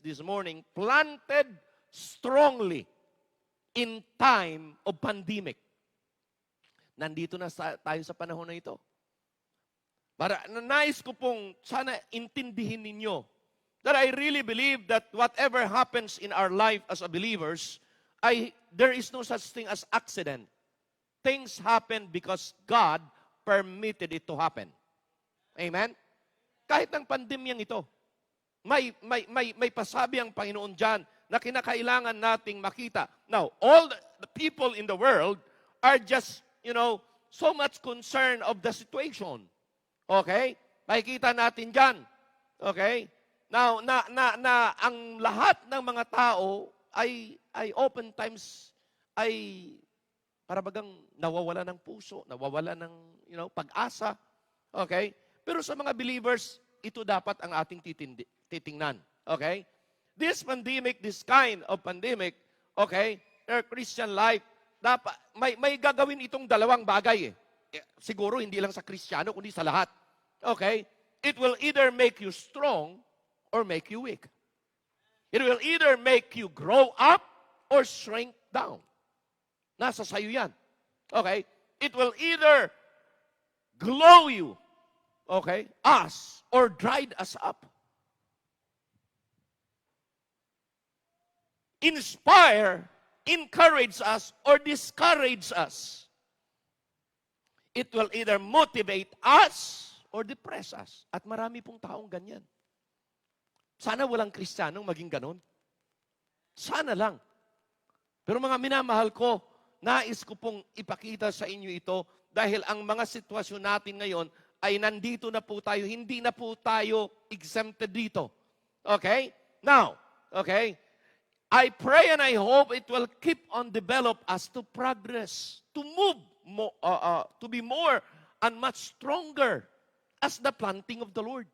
this morning, planted strongly in time of pandemic. Nandito na tayo sa panahon na ito. Para nais ko pong sana intindihin ninyo that I really believe that whatever happens in our life as a believers, there is no such thing as accident. Things happen because God permitted it to happen. Amen? Kahit ng pandemyang ito, may pasabi ang Panginoon dyan na kinakailangan nating makita. Now, all the people in the world are just, so much concerned of the situation. Okay? Makikita natin dyan. Okay? Now, ang lahat ng mga tao ay oftentimes ay para bagang nawawala ng puso, nawawala ng, pag-asa. Okay? Pero sa mga believers, ito dapat ang ating titingnan. Okay? This kind of pandemic, okay, our Christian life, dapat, may gagawin itong dalawang bagay siguro hindi lang sa Kristiyano, kundi sa lahat. Okay? It will either make you strong or make you weak. It will either make you grow up or shrink down. Nasa sayo yan. Okay? It will either glow you, okay, us, or dried us up. Inspire, encourage us, or discourage us. It will either motivate us or depress us. At marami pong taong ganyan. Sana walang Kristiyanong maging ganon. Sana lang. Pero mga minamahal ko, nais ko pong ipakita sa inyo ito dahil ang mga sitwasyon natin ngayon ay nandito na po tayo. Hindi na po tayo exempted dito. Okay? Now, okay? I pray and I hope it will keep on develop us to progress, to move, to be more and much stronger as the planting of the Lord.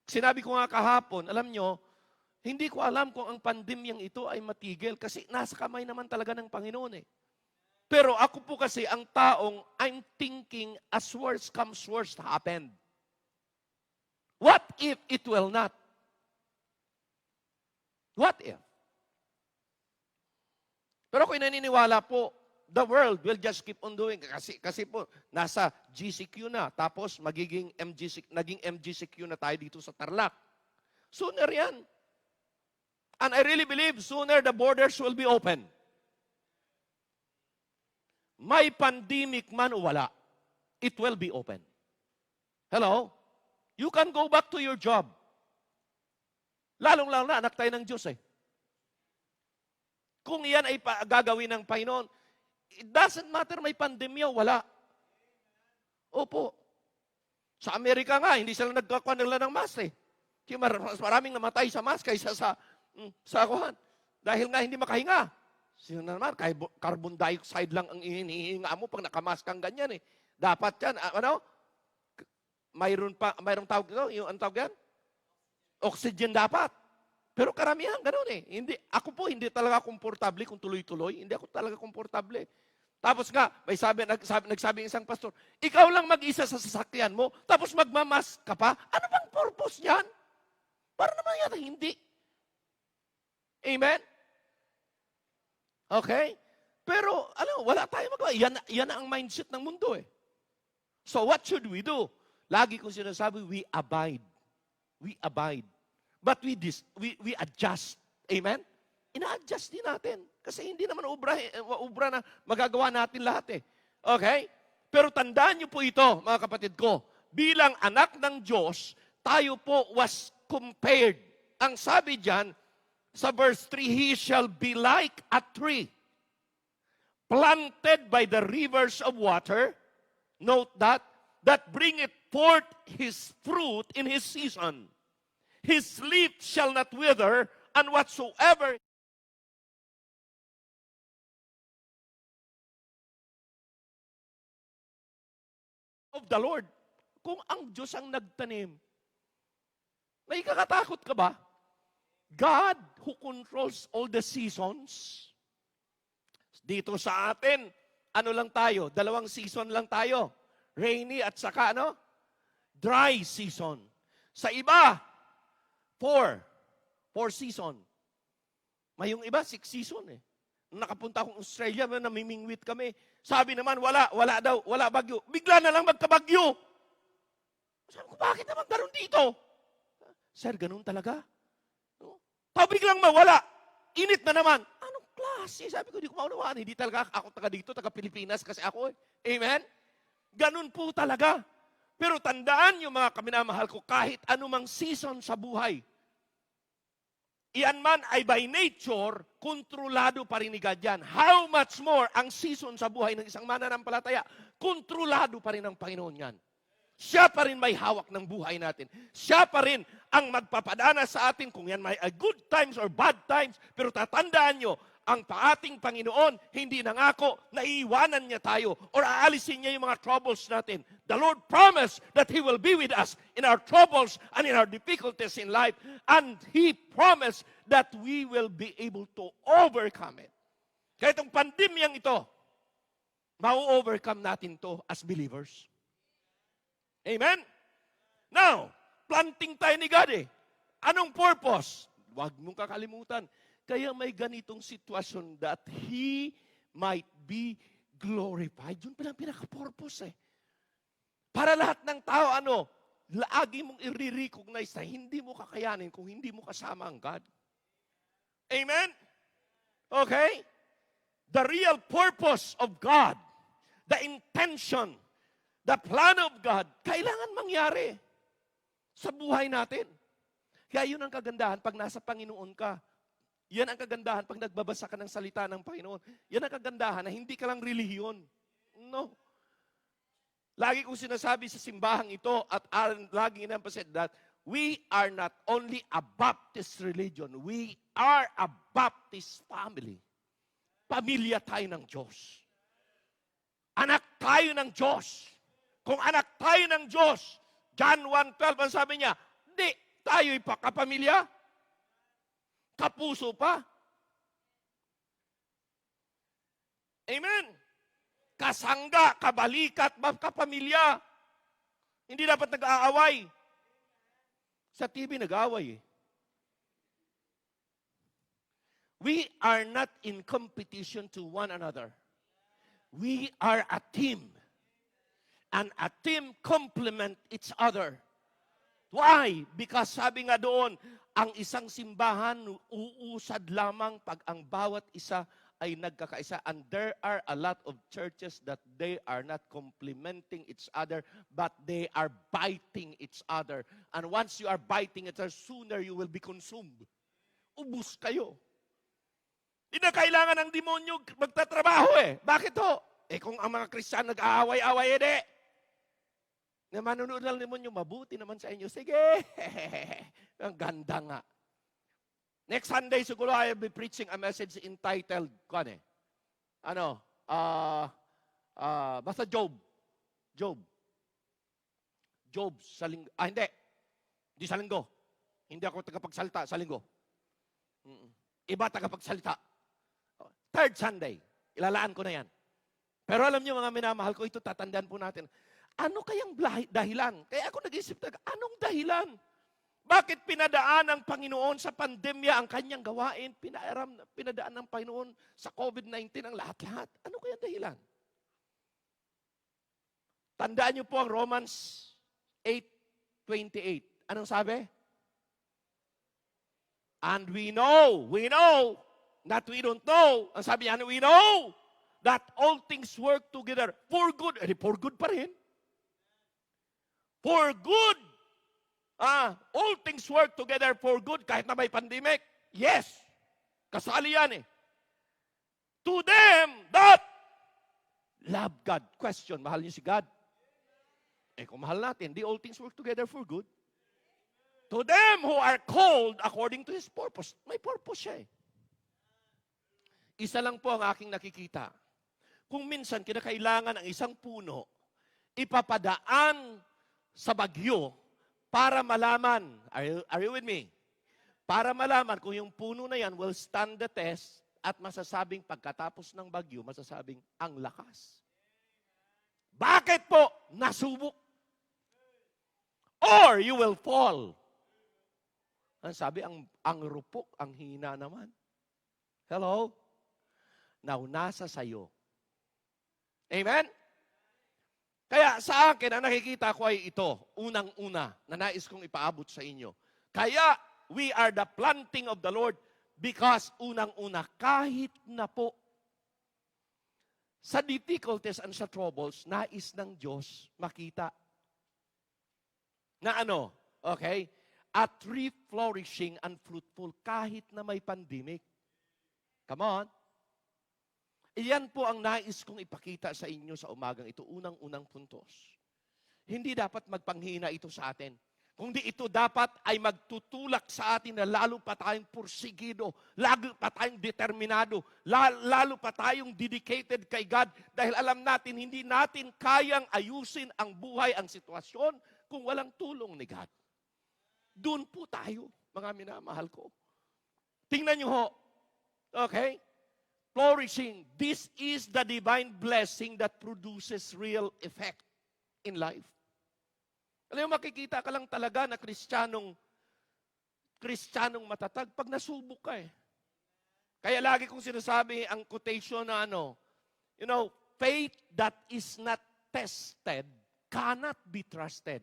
Sinabi ko nga kahapon, alam nyo, hindi ko alam kung ang pandemyang ito ay matigil kasi nasa kamay naman talaga ng Panginoon eh. Pero ako po kasi ang taong I'm thinking as worst comes worst happened. What if it will not? What if? Pero ako'y naniniwala po, the world will just keep on doing. Kasi po, nasa GCQ na, tapos naging MGCQ na tayo dito sa Tarlac. Sooner yan. And I really believe sooner the borders will be open. May pandemic man o wala, it will be open. Hello? You can go back to your job. Lalong-lalo na, anak tayo ng Diyos eh. Kung iyan ay gagawin ng Panginoon, it doesn't matter may pandemya, wala. Opo. Sa Amerika nga, hindi sila nagkakuha nila ng mask eh. Kaya maraming namatay sa mask kaysa sa kuhan. Dahil nga hindi makahinga. Sino naman, carbon dioxide lang ang hinihinga mo pag nakamask kang ganyan eh. Dapat yan, mayroong tawag ito, yung tawag yan? Oxygen dapat. Pero karamihan, ganoon eh. Ako po, hindi talaga komportable kung tuloy-tuloy. Hindi ako talaga komportable. Tapos nga, nagsabi isang pastor, ikaw lang mag-isa sa sasakyan mo, tapos magmamask ka pa? Ano bang purpose niyan? Para naman yan, hindi. Amen? Okay? Pero, wala tayong magawa. Yan ang mindset ng mundo eh. So, what should we do? Lagi kong sinasabi, we abide. We abide. But we adjust. Amen? Ina-adjust din natin. Kasi hindi naman ubra na magagawa natin lahat eh. Okay? Pero tandaan niyo po ito, mga kapatid ko. Bilang anak ng Diyos, tayo po was compared. Ang sabi diyan, sa verse 3, He shall be like a tree planted by the rivers of water. Note that bringeth forth his fruit in his season. His leaf shall not wither, and whatsoever of the Lord. Kung ang Diyos ang nagtanim, may kakatakot ka ba? God who controls all the seasons. Dito sa atin, ano lang tayo? 2 season lang tayo. Rainy at saka dry season. Sa iba, 4. 4 season. May yung iba, 6 season eh. Nung nakapunta akong Australia, namimingwit kami. Sabi naman, wala daw, wala bagyo. Bigla na lang magkabagyo. Sabi ko, bakit naman ganun dito? Sir, ganun talaga? No? Biglang mawala. Init na naman. Anong klase? Sabi ko, di ko maunawaan. Hindi talaga ako taga dito, taga Pilipinas kasi ako eh. Amen? Ganun po talaga. Pero tandaan yung mga kaminamahal ko, kahit anumang season sa buhay, iyan man ay by nature, kontrolado pa rin ni God yan. How much more ang season sa buhay ng isang mananampalataya, kontrolado pa rin ng Panginoon yan. Siya pa rin may hawak ng buhay natin. Siya pa rin ang magpapadana sa atin kung yan may good times or bad times. Pero tatandaan nyo, ang ating Panginoon, hindi nangako na iiwanan niya tayo or aalisin niya yung mga troubles natin. The Lord promised that He will be with us in our troubles and in our difficulties in life. And He promised that we will be able to overcome it. Kaya itong pandemyang ito, mau-overcome natin to as believers. Amen? Now, planting tayo ni God eh. Anong purpose? Huwag mong kakalimutan. Kaya may ganitong sitwasyon that He might be glorified. Yun palang pinaka-purpose eh. Para lahat ng tao, lagi mong i-recognize na hindi mo kakayanin kung hindi mo kasama ang God. Amen? Okay? The real purpose of God, the intention, the plan of God, kailangan mangyari sa buhay natin. Kaya yun ang kagandahan pag nasa Panginoon ka. Yan ang kagandahan pag nagbabasa ka ng salita ng Panginoon. Yan ang kagandahan na hindi ka lang relihiyon. No. Lagi kong sinasabi sa simbahang ito at lagi in-emphasize that we are not only a Baptist religion, we are a Baptist family. Pamilya tayo ng Diyos. Anak tayo ng Diyos. Kung anak tayo ng Diyos, John 1:12 ang sabi niya, di tayo'y kapamilya. Kapuso pa. Amen. Kasangga, kabalikat, kapamilya. Hindi dapat nag-aaway. Sa TV nag-aaway eh. We are not in competition to one another. We are a team. And a team complement each other. Why? Because sabi nga doon, ang isang simbahan uusad lamang pag ang bawat isa ay nagkakaisa. And there are a lot of churches that they are not complementing each other, but they are biting each other. And once you are biting each other, sooner you will be consumed. Ubus kayo. Hindi na kailangan ng demonyo magtatrabaho eh. Bakit ho? Kung ang mga Kristiyano nag-aaway-away, na manunood lang naman yung mabuti naman sa inyo. Sige! Ang ganda nga. Next Sunday, siguro I will be preaching a message entitled, basta Job. Job sa linggo. Hindi. Hindi sa linggo. Hindi ako tagapagsalita sa linggo. Iba tagapagsalita. Third Sunday. Ilalaan ko na yan. Pero alam niyo mga minamahal ko, ito tatandaan po natin. Ano kayang dahilan? Kaya ako nag-isip talaga, anong dahilan? Bakit pinadaan ng Panginoon sa pandemya ang kanyang gawain? Pinadaan ng Panginoon sa COVID-19 ang lahat-lahat. Ano kaya dahilan? Tandaan niyo po ang Romans 8:28. Anong sabi? And we know, not we don't know. Ang sabi niya, we know that all things work together for good. For good pa rin. For good. All things work together for good kahit na may pandemic. Yes. Kasali yan eh. To them that love God. Question, mahal niyo si God? Kung mahal natin, di all things work together for good. To them who are called according to His purpose. May purpose siya eh. Isa lang po ang aking nakikita. Kung minsan kinakailangan ang isang puno, ipapadaan sa bagyo para malaman, are you with me? Para malaman kung yung puno na yan will stand the test at masasabing pagkatapos ng bagyo, masasabing ang lakas. Bakit po? Nasubok. Or you will fall. Ang sabi, ang rupok, ang hina naman. Hello? Now, nasa sayo. Amen? Kaya sa akin, ang nakikita ko ay ito, unang-una, na nais kong ipaabot sa inyo. Kaya, we are the planting of the Lord because unang-una, kahit na po sa difficulties and sa troubles, nais ng Diyos makita na ano, okay? A tree flourishing and fruitful kahit na may pandemic. Come on. Iyan po ang nais kong ipakita sa inyo sa umagang ito, unang-unang puntos. Hindi dapat magpanghina ito sa atin. Kundi ito dapat ay magtutulak sa atin na lalo pa tayong pursigido, lalo pa tayong determinado, lalo pa tayong dedicated kay God dahil alam natin, hindi natin kayang ayusin ang buhay, ang sitwasyon kung walang tulong ni God. Doon po tayo, mga minamahal ko. Tingnan nyo ho, okay? Flourishing, this is the divine blessing that produces real effect in life. Alam mo, makikita ka lang talaga na Kristiyanong matatag pag nasubok ka eh. Kaya lagi kong sinasabi ang quotation na faith that is not tested cannot be trusted.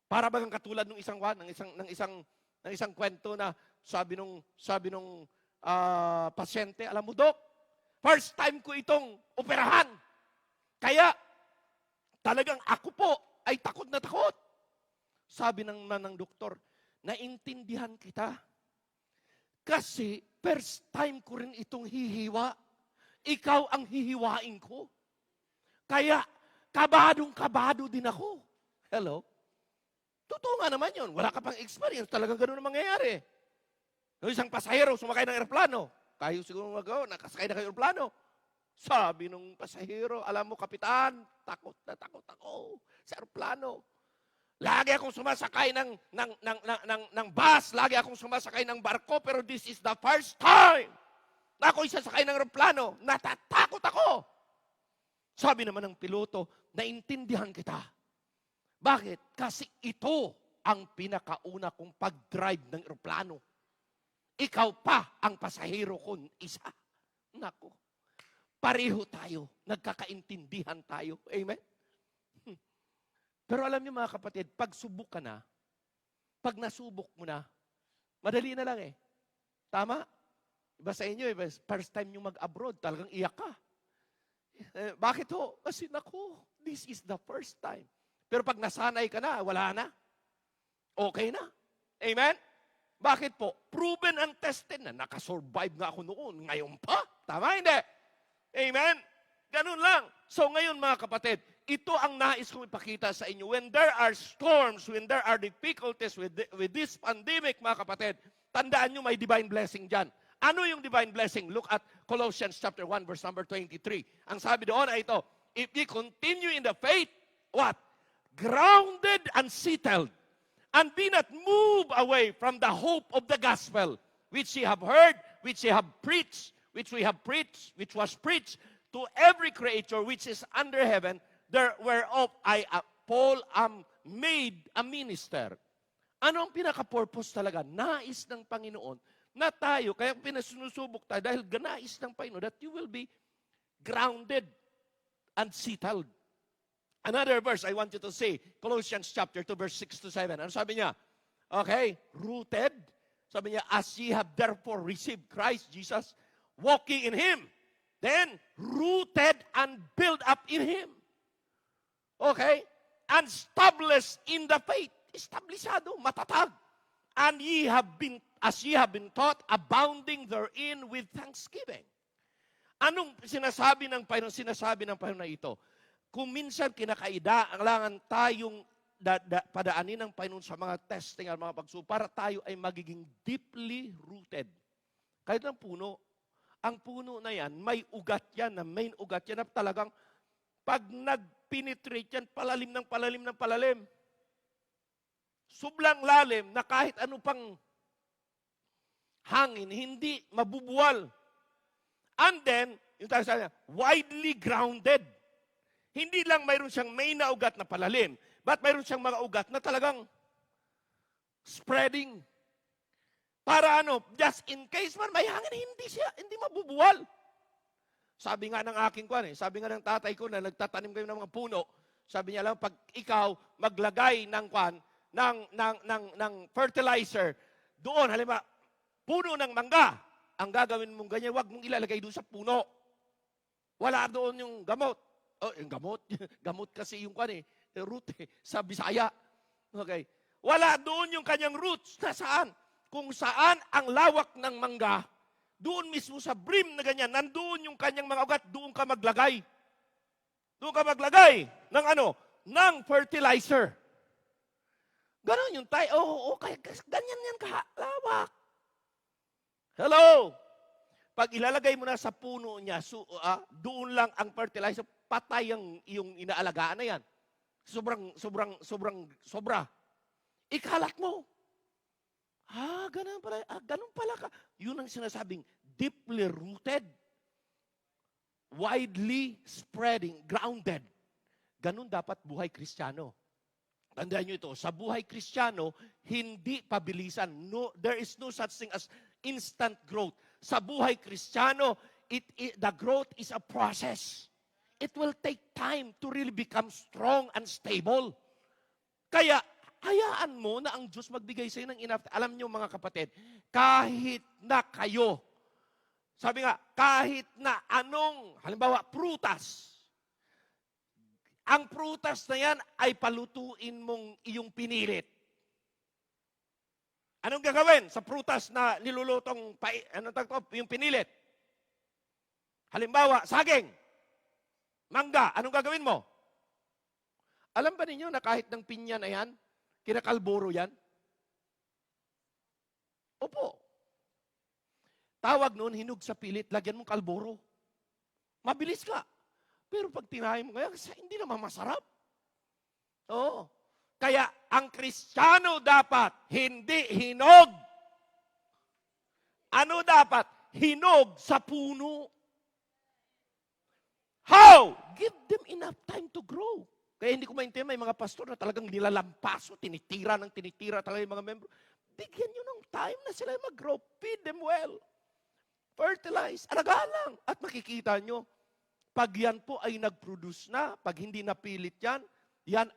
Para bagang katulad ng isang kwento na sabi nung pasyente, alam mo, Dok, first time ko itong operahan. Kaya talagang ako po ay takot na takot. Sabi ng doktor, naintindihan kita. Kasi first time ko rin itong hihiwa. Ikaw ang hihiwain ko. Kaya kabadong-kabado din ako. Hello? Totoo nga naman yun. Wala ka pang experience. Talagang ganun ang mangyayari. Yung isang pasahero sumakay ng aeroplano. Kayo siguro nakasakay na kayo ng aeroplano. Sabi nung pasahero, alam mo, Kapitan, takot na takot ako sa aeroplano. Lagi akong sumasakay ng bus, lagi akong sumasakay ng barko, pero this is the first time na ako isasakay ng aeroplano. Natatakot ako. Sabi naman ng piloto, naintindihan kita. Bakit? Kasi ito ang pinakauna kong pag-drive ng aeroplano. Ikaw pa ang pasahero ko isa. Nako. Pareho tayo. Nagkakaintindihan tayo. Amen? Pero alam niyo mga kapatid, pag subok ka na, pag nasubok mo na, madali na lang eh. Tama? Iba sa inyo, first time nyo mag-abroad, talagang iyak ka. Bakit ho? Kasi naku, this is the first time. Pero pag nasanay ka na, wala na. Okay na. Amen? Bakit po? Proven and tested na. Nakasurvive nga ako noon. Ngayon pa. Tama, hindi? Amen? Ganun lang. So ngayon mga kapatid, ito ang nais kong ipakita sa inyo. When there are storms, when there are difficulties with this pandemic, mga kapatid, tandaan nyo may divine blessing dyan. Ano yung divine blessing? Look at Colossians chapter 1, verse number 23. Ang sabi doon ay ito, if ye continue in the faith, what? Grounded and settled, and be not moved away from the hope of the gospel, which ye have heard, which ye have preached, which was preached to every creature which is under heaven, whereof I, Paul, am made a minister. Ano ang pinaka-purpose talaga? Nais ng Panginoon na tayo, kaya pinasunusubok tayo, dahil nais ng Panginoon that you will be grounded and settled. Another verse I want you to see, Colossians chapter 2, verse 6 to 7. Ano sabi niya? Okay, rooted. Sabi niya, as ye have therefore received Christ Jesus, walking in Him, then rooted and built up in Him. Okay? And established in the faith. Establisado, matatag. And as ye have been taught, abounding therein with thanksgiving. Anong sinasabi ng Panginoon na ito? Kung minsan kinakailangan tayong padaanin ng Panginoon sa mga testing at mga pagsubok para tayo ay magiging deeply rooted. Kahit ng puno, ang puno na yan, may ugat yan, na main ugat yan, na talagang pag nag-penetrate yan, palalim ng palalim. Sublang lalim na kahit ano pang hangin, hindi mabubuwal. And then, yung tayo sabi niya, widely grounded. Hindi lang mayroon siyang main na ugat na palalim, but mayroon siyang mga ugat na talagang spreading. Para just in case man, may hangin, hindi mabubuwal. Sabi nga ng aking sabi nga ng tatay ko na nagtatanim kayo ng mga puno, sabi niya lang, pag ikaw maglagay ng fertilizer, doon, halimbawa, puno ng mangga, ang gagawin mong ganyan, wag mong ilalagay doon sa puno. Wala doon yung gamot. Yung gamot? Gamot kasi yung root sa Bisaya. Okay. Wala doon yung kanyang roots. Nasaan? Kung saan ang lawak ng mangga, doon mismo sa brim na ganyan, nandoon yung kanyang mga ugat, doon ka maglagay. Doon ka maglagay ng ng fertilizer. Ganon yung tayo. Kaya ganyan yan kalawak. Hello? Pag ilalagay mo na sa puno niya, doon lang ang fertilizer, patay ang iyong inaalagaan na yan. Sobra. Ikalat mo. Ganun pala ka. Yun ang sinasabing deeply rooted, widely spreading, grounded. Ganun dapat buhay Kristiyano. Tandaan nyo ito, sa buhay Kristiyano, hindi pabilisan. No, there is no such thing as instant growth. Sa buhay Kristiyano, the growth is a process. It will take time to really become strong and stable. Kaya, hayaan mo na ang Diyos magbigay sa iyo ng enough. Alam nyo mga kapatid, kahit na kayo, sabi nga, kahit na halimbawa, prutas. Ang prutas na yan ay palutuin mong iyong pinilit. Anong gagawin sa prutas na nilulutong, yung pinilit? Halimbawa, saging, mangga, anong gagawin mo? Alam ba ninyo na kahit ng pinya na yan, kinakalboro yan? Opo. Tawag noon, hinog sa pilit, lagyan mong kalboro. Mabilis ka. Pero pag tinahin mo, hindi naman masarap. Oo. Kaya ang Kristiyano dapat hindi hinog. Ano dapat? Hinog sa puno. How? Give them enough time to grow. Kaya hindi ko maintindihan, may mga pastor na talagang nilalampaso, tinitira talaga yung mga membro. Bigyan nyo ng time na sila mag-grow. Feed them well. Fertilize. Alagaan lang. At makikita nyo, pag yan po ay nag-produce na, pag hindi napilit yan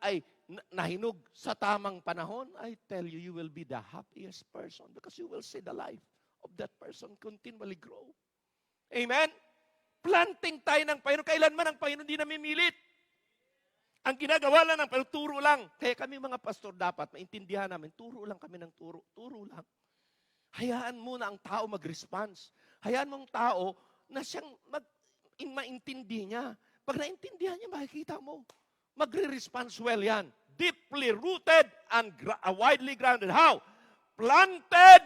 ay nahinog sa tamang panahon, I tell you, you will be the happiest person because you will see the life of that person continually grow. Amen? Planting tayo ng Panginoon. Kailanman ang Panginoon hindi namimilit. Ang ginagawa lang ng Panginoon, turo lang. Kaya kami mga pastor dapat, maintindihan namin, turo lang kami ng turo. Turo lang. Hayaan mo na ang tao mag-response. Hayaan mo ang tao na siyang maintindihan niya. Pag naintindihan niya, makikita mo. Magre-response well yan. Deeply rooted and widely grounded. How? Planted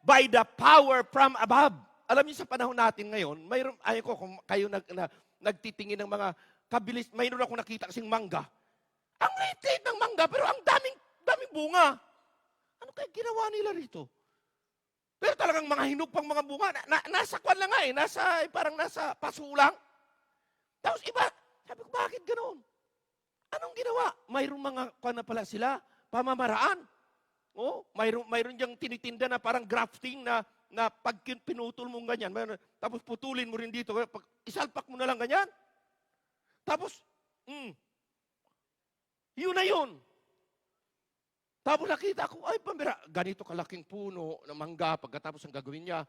by the power from above. Alam niyo sa panahon natin ngayon, mayroon, ayaw ko kung kayo nagtitingin ng mga kabilis, mayroon ako nakita kasing mangga. Ang liit ng mangga, pero ang daming bunga. Ano kaya ginawa nila rito? Pero talagang mga hinog pang mga bunga, nasa kwan lang parang nasa paso lang. Tapos iba, sabi ko, bakit ganoon? Anong ginawa? Mayroong mga kwan na pala sila, pamamaraan. Mayroon diyang tinitinda na parang grafting na pag pinutol mong ganyan, tapos putulin mo rin dito, isalpak mo na lang ganyan. Tapos, yun na yun. Tapos nakita ko, ay pambira, ganito kalaking puno ng mangga, pagkatapos ang gagawin niya,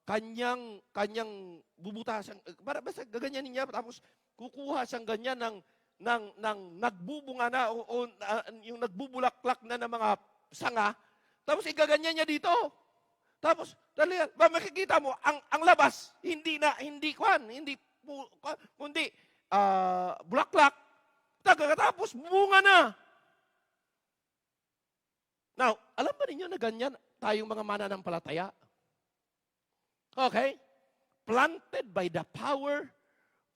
kanyang bubutasan, basta gaganyanin niya, tapos kukuha siyang ganyan ng nagbubunga na, yung nagbubulaklak na ng mga sanga, tapos igaganyan niya dito. Tapos, makikita mo, ang labas, kundi bulaklak. Tapos, bunga na. Now, alam ba ninyo na ganyan tayong mga mananampalataya? Okay? Planted by the power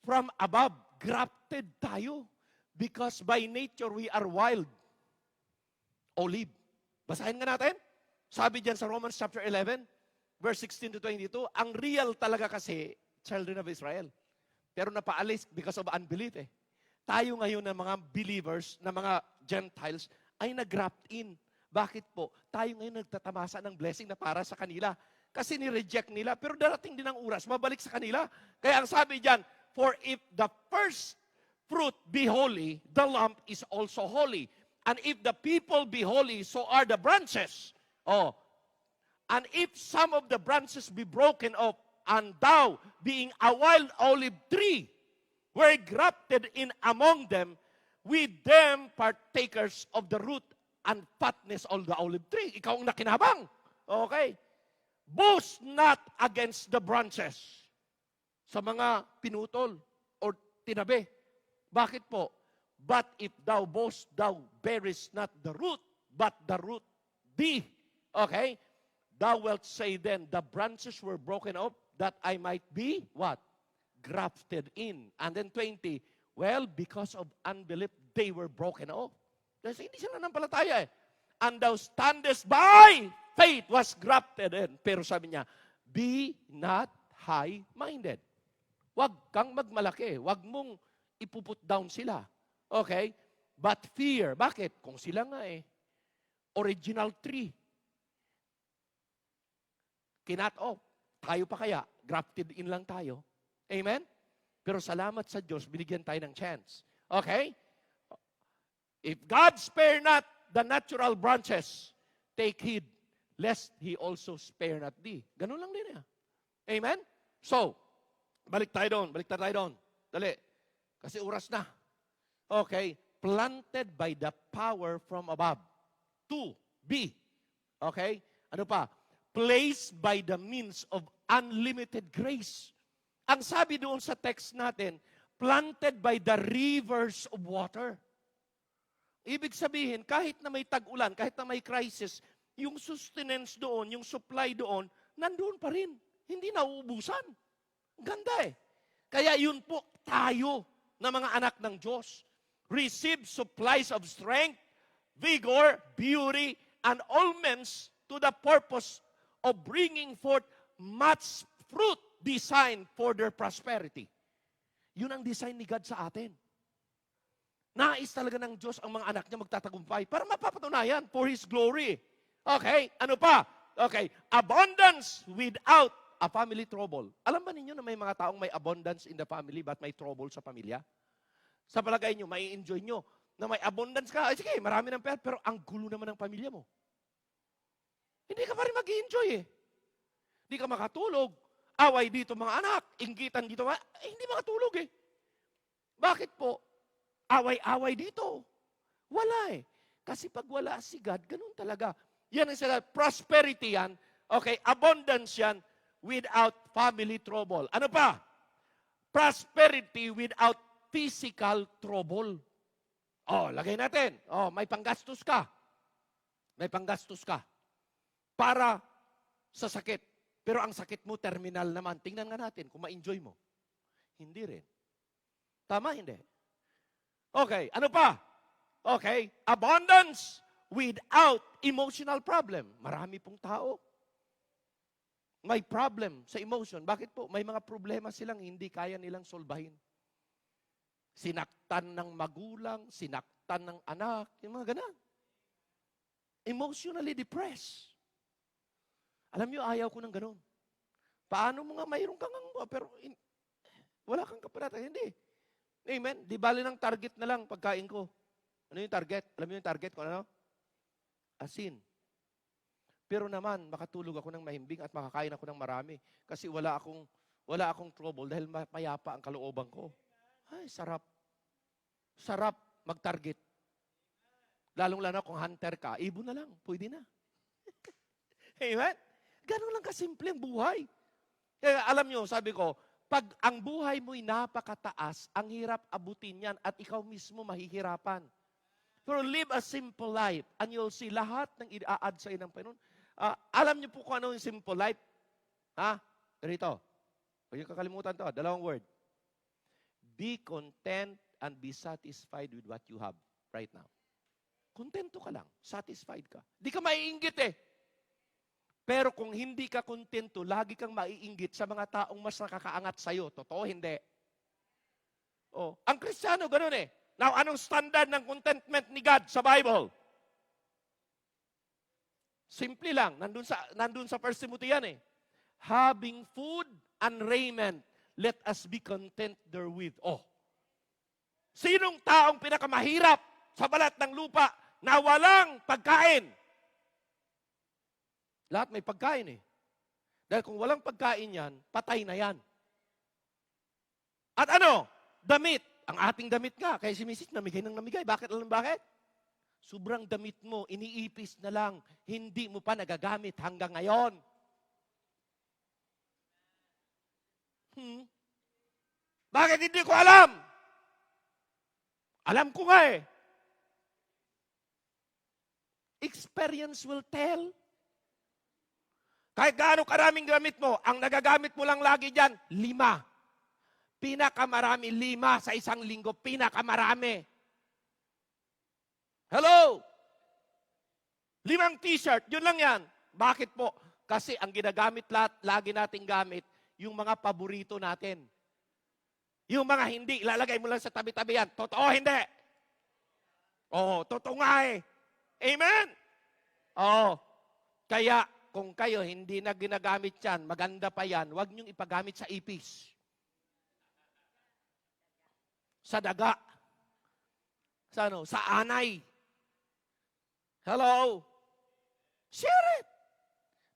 from above. Grafted tayo. Because by nature, we are wild. Olive. Basahin nga natin. Sabi dyan sa Romans chapter 11, verse 16 to 22, ang real talaga kasi, children of Israel. Pero napaalis because of unbelief Tayo ngayon na mga believers, na mga Gentiles, ay nag-graft in Bakit po? Tayo ngayon nagtatamasa ng blessing na para sa kanila. Kasi ni-reject nila, pero darating din ang oras, mabalik sa kanila. Kaya ang sabi diyan, for if the first fruit be holy, the lump is also holy. And if the people be holy, so are the branches. Oh, and if some of the branches be broken off, and thou, being a wild olive tree, were grafted in among them, with them partakers of the root and fatness of the olive tree. Ikaw ang nakinabang. Okay? Boast not against the branches. Sa mga pinutol or tinabi. Bakit po? But if thou boast, thou bearest not the root, but the root thee. Okay? Thou wilt say then, the branches were broken off, that I might be, what? Grafted in. And then 20, well, because of unbelief, they were broken off. Kasi hindi sila nanampalataya eh. And thou standest by faith was grafted in. Pero sabi niya, be not high-minded. Huwag kang magmalaki. Huwag mong ipuput down sila. Okay? But fear. Bakit? Kung sila nga original tree. Kinat off. Tayo pa kaya? Grafted in lang tayo. Amen? Pero salamat sa Diyos, binigyan tayo ng chance. Okay? If God spare not the natural branches, take heed, lest He also spare not thee. Ganun lang din yan. Amen? So, balik tayo doon. Dali. Kasi oras na. Okay. Planted by the power from above. 2, B. Okay? Ano pa? Placed by the means of unlimited grace. Ang sabi doon sa text natin, planted by the rivers of water. Ibig sabihin, kahit na may tag-ulan, kahit na may crisis, yung sustenance doon, yung supply doon, nandoon pa rin. Hindi nauubusan. Ganda eh. Kaya yun po tayo na mga anak ng Diyos. Receive supplies of strength, vigor, beauty, and almonds to the purpose of bringing forth much fruit designed for their prosperity. Yun ang design ni God sa atin. Nais talaga ng Diyos ang mga anak niya magtatagumpay para mapapatunayan for His glory. Okay? Ano pa? Okay. Abundance without a family trouble. Alam ba ninyo na may mga taong may abundance in the family but may trouble sa pamilya? Sa palagay nyo, may enjoy nyo na may abundance ka. Ay, sige, marami ng pera, pero ang gulo naman ng pamilya mo. Hindi ka pa rin mag-enjoy eh. Hindi ka makatulog. Away dito mga anak. Inggitan dito. Hindi makatulog eh. Bakit po? Away-away dito. Wala eh. Kasi pag wala si God, ganun talaga. Yan ang sila, prosperity yan. Okay, abundance yan without family trouble. Ano pa? Prosperity without physical trouble. Oh, lagay natin. Oh, may panggastos ka. May panggastos ka. Para sa sakit. Pero ang sakit mo, terminal naman. Tingnan nga natin kung ma-enjoy mo. Hindi rin. Tama, hindi. Okay, ano pa? Okay, abundance without emotional problem. Marami pong tao. May problem sa emotion. Bakit po? May mga problema silang hindi kaya nilang solbahin. Sinaktan ng magulang, sinaktan ng anak, yung mga ganun. Emotionally depressed. Alam niyo, ayaw ko ng ganun. Paano mo nga mayroon kang pero wala kang kapanatan? Hindi. Amen? Di bali ng target na lang pagkain ko. Ano yung target? Alam niyo yung target ko ano? Asin. Pero naman, makatulog ako ng mahimbing at makakain ako ng marami. Kasi wala akong trouble dahil mayapa ang kalooban ko. Ay, sarap. Sarap mag-target. Lalong-lalo kung hunter ka, ibon na lang. Pwede na. Amen? Ganun lang kasimple ang buhay. Kaya alam nyo, sabi ko, pag ang buhay mo'y napakataas, ang hirap abutin yan at ikaw mismo mahihirapan. Pero live a simple life and you'll see lahat ng i-add sa ng Panginoon. Alam niyo po kung ano yung simple life? Ha? Ganito. Huwag niyo kakalimutan to. 2 word. Be content and be satisfied with what you have right now. Kontento ka lang. Satisfied ka. Di ka maiinggit eh. Pero kung hindi ka kontento, lagi kang maiinggit sa mga taong mas nakakaangat sa'yo. Totoo, hindi. Oh, ang Kristiyano, ganun eh. Now, anong standard ng contentment ni God sa Bible? Simple lang. Nandun sa 1 Timothy yan eh. Having food and raiment, let us be content therewith. Oh. Sinong taong pinakamahirap sa balat ng lupa na walang pagkain? Lahat may pagkain eh. Dahil kung walang pagkain yan, patay na yan. At ano? Damit. Ang ating damit nga. Kaya si Mrs. namigay ng namigay. Bakit? Alam bakit? Sobrang damit mo, iniipis na lang. Hindi mo pa nagagamit hanggang ngayon. Bakit hindi ko alam? Alam ko nga eh. Experience will tell. Kahit gaano karaming gamit mo, ang nagagamit mo lang lagi dyan, 5. Pinakamarami, 5 sa isang linggo. Pinakamarami. Hello? 5 t-shirt, yun lang yan. Bakit po? Kasi ang ginagamit lagi nating gamit, yung mga paborito natin. Yung mga hindi, ilalagay mo lang sa tabi-tabi yan. Totoo, hindi? Oo, totoo nga eh. Amen? Oo. Kaya, kung kayo hindi na ginagamit yan, maganda pa yan, huwag niyong ipagamit sa ipis. Sa daga. Sa anay. Hello? Share it.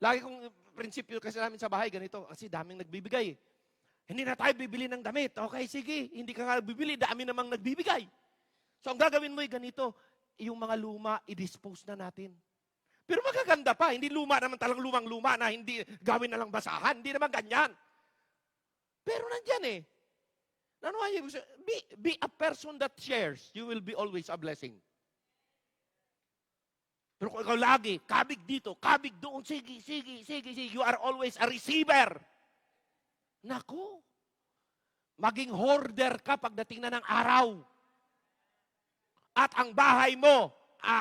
Lagi kong prinsipyo kasi namin sa bahay, ganito, kasi daming nagbibigay. Hindi na tayo bibili ng damit. Okay, sige, hindi ka nga bibili, dami namang nagbibigay. So, ang gagawin mo ay ganito, yung mga luma, i-dispose na natin. Pero magaganda pa, hindi luma naman talagang lumang-luma na hindi gawin na lang basahan. Hindi naman ganyan. Pero nandyan eh. Be a person that shares. You will be always a blessing. Pero kung ikaw lagi, kabig dito, kabig doon, sige. You are always a receiver. Naku, maging hoarder ka pagdating na ng araw. At ang bahay mo,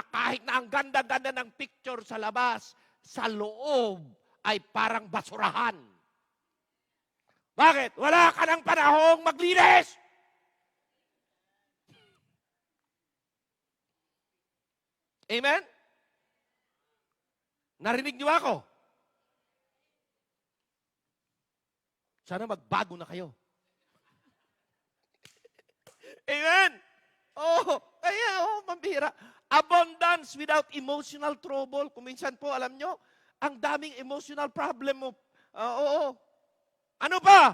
kahit na ang ganda-ganda ng picture sa labas, sa loob ay parang basurahan. Bakit? Wala ka ng panahong maglinis. Amen? Narinig niyo ako? Sana magbago na kayo. Amen? Mambihira. Abundance without emotional trouble. Kung minsan po, alam nyo, ang daming emotional problem mo. Ano pa?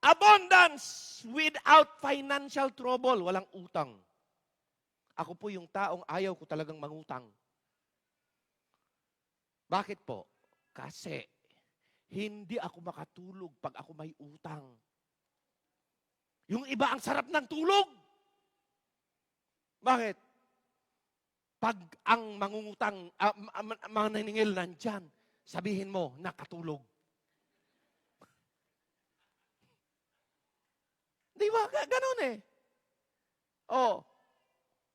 Abundance without financial trouble. Walang utang. Ako po yung taong ayaw ko talagang mangutang. Bakit po? Kasi hindi ako makatulog pag ako may utang. Yung iba ang sarap ng tulog. Bakit? Pag ang mangungutang, mga naningil nandyan, sabihin mo, nakatulog. Di ba? Ganon eh.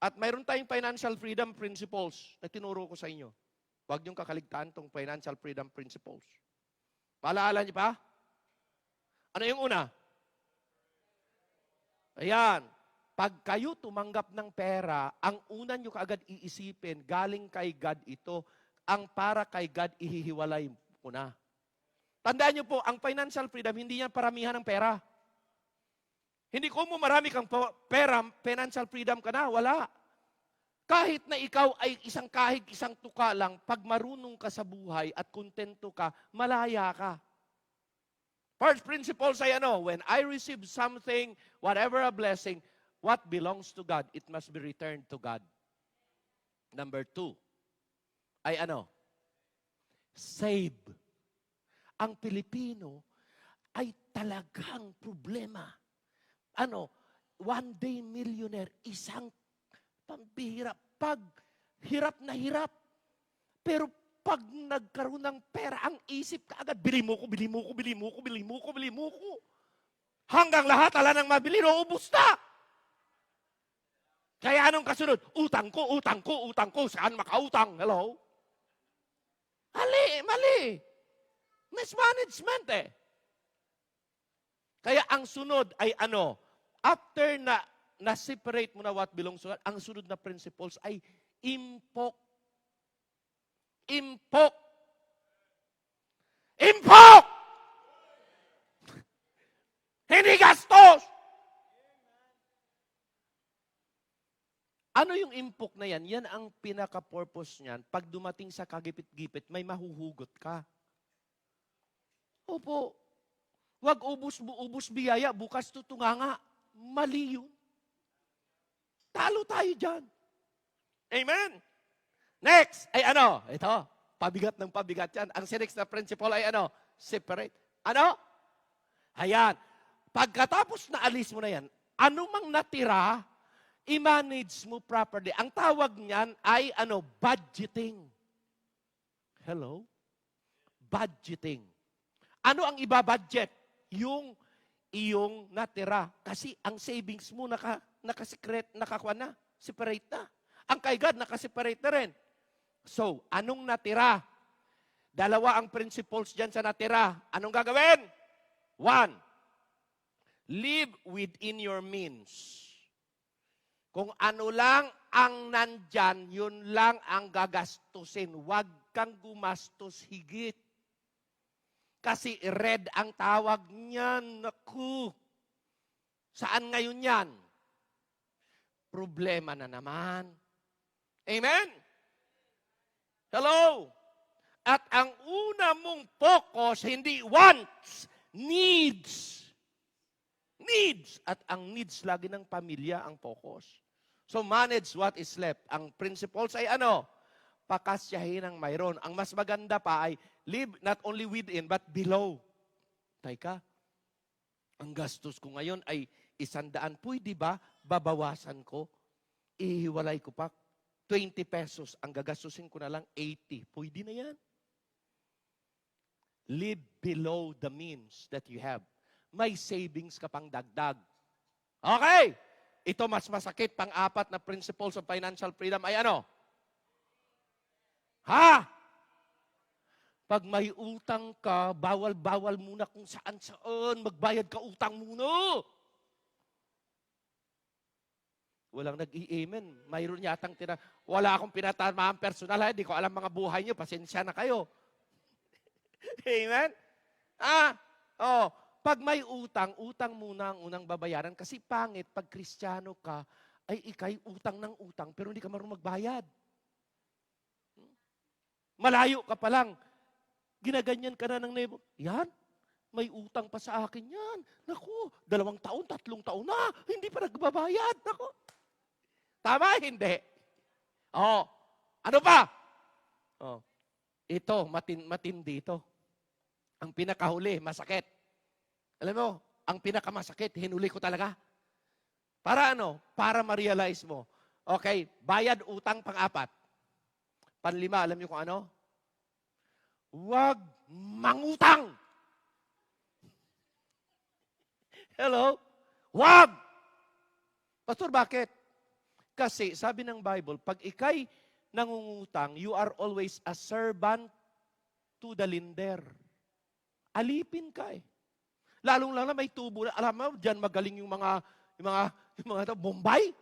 At mayroon tayong financial freedom principles na tinuro ko sa inyo. Huwag niyong kakaligtaan tong financial freedom principles. Paalala niyo pa? Ano yung una? Ayan. Pag kayo tumanggap ng pera, ang una niyo kaagad iisipin, galing kay God ito, ang para kay God ihihiwalay mo na. Tandaan niyo po, ang financial freedom, hindi yan paramihan ng pera. Hindi ko mo marami kang pera, financial freedom ka na, wala. Kahit na ikaw ay isang kahig, isang tuka lang, pag marunong ka sa buhay at kontento ka, malaya ka. First principle say when I receive something, whatever a blessing, what belongs to God, it must be returned to God. Number 2, ay save. Ang Pilipino ay talagang problema. One day millionaire, isang pambihira, pag hirap na hirap. Pero pag nagkaroon ng pera, ang isip ka agad, bili mo ko. Hanggang lahat, ala nang mabili, naubos na. Kaya anong kasunod? Utang ko. Saan makautang? Hello? Mali. Mismanagement eh. Kaya ang sunod ay after na-separate mo na what belongs to God, ang sunod na principles ay impok. Impok. Impok! Hindi gastos! Ano yung impok na yan? Yan ang pinaka-purpose niyan. Pag dumating sa kagipit-gipit, may mahuhugot ka. Opo. Huwag ubus biyaya, bukas tutunganga. Mali yun. Talo tayo dyan. Amen? Next, ay ano? Ito, pabigat ng pabigat yan. Ang next na principle ay ano? Separate. Ano? Ayan. Pagkatapos na alis mo na yan, anumang natira, i-manage mo properly. Ang tawag niyan ay ano? Budgeting. Hello? Budgeting. Ano ang iba-budget? Yung iyong natira. Kasi ang savings mo nakasekret, nakakuha na, separate na. Ang kay God, nakaseparate na rin. So, anong natira? Dalawa ang principles dyan sa natira. Anong gagawin? 1, live within your means. Kung ano lang ang nandyan, yun lang ang gagastusin. Huwag kang gumastos higit. Kasi red ang tawag niyan. Naku. Saan ngayon yan? Problema na naman. Amen? Hello? At ang una mong focus, hindi wants, needs. Needs. At ang needs lagi ng pamilya ang focus. So manage what is left. Ang principles ay ano? Pakasyahin ang mayroon. Ang mas maganda pa ay live not only within but below. Teka, ang gastos ko ngayon ay 100. Pwede ba babawasan ko? Ihiwalay ko pa. 20 pesos. Ang gagastusin ko na lang 80. Pwede na yan. Live below the means that you have. May savings ka pang dagdag. Okay. Ito mas masakit. Pang-apat na principles of financial freedom ay ano? Ha? Pag may utang ka, bawal-bawal muna kung saan-saan. Magbayad ka utang muna. Walang nag-i-amen. Mayroon yatang wala akong pinatamahan personal. Hindi ko alam mga buhay niyo. Pasensya na kayo. Amen? Pag may utang, utang muna ang unang babayaran. Kasi pangit, pag Kristiyano ka, ay ikay utang ng utang, pero hindi ka marunong magbayad. Malayo ka pa lang. Ginaganyan ka na ng nebo. Yan, may utang pa sa akin yan. Naku, 2 taon, 3 taon na, hindi pa nagbabayad. Naku. Tama, hindi. Ano pa? Ito, matindi ito. Ang pinakahuli, masakit. Alam mo, ang pinakamasakit, hinuli ko talaga. Para ano? Para ma-realize mo. Okay, bayad utang pang-4. Pang-5, alam niyo kung ano? Huwag mangutang. Hello? Huwag! Pastor, bakit? Kasi sabi ng Bible, pag ikay nangungutang, you are always a servant to the lender. Alipin ka eh. Lalong-lalo may tubo. Alam mo, diyan magaling yung mga Bombay.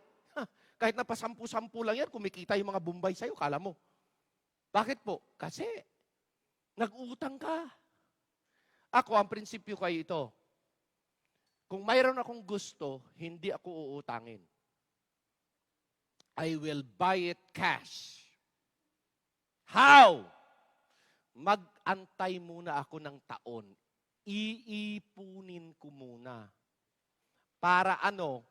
Kahit na pasampu-sampu lang yan, kumikita yung mga Bombay sa'yo, kala mo. Bakit po? Kasi nag-utang ka. Ako, ang prinsipyo kayo ito. Kung mayroon akong gusto, hindi ako uutangin. I will buy it cash. How? Mag-antay muna ako ng taon. Iipunin ko muna. Para ano?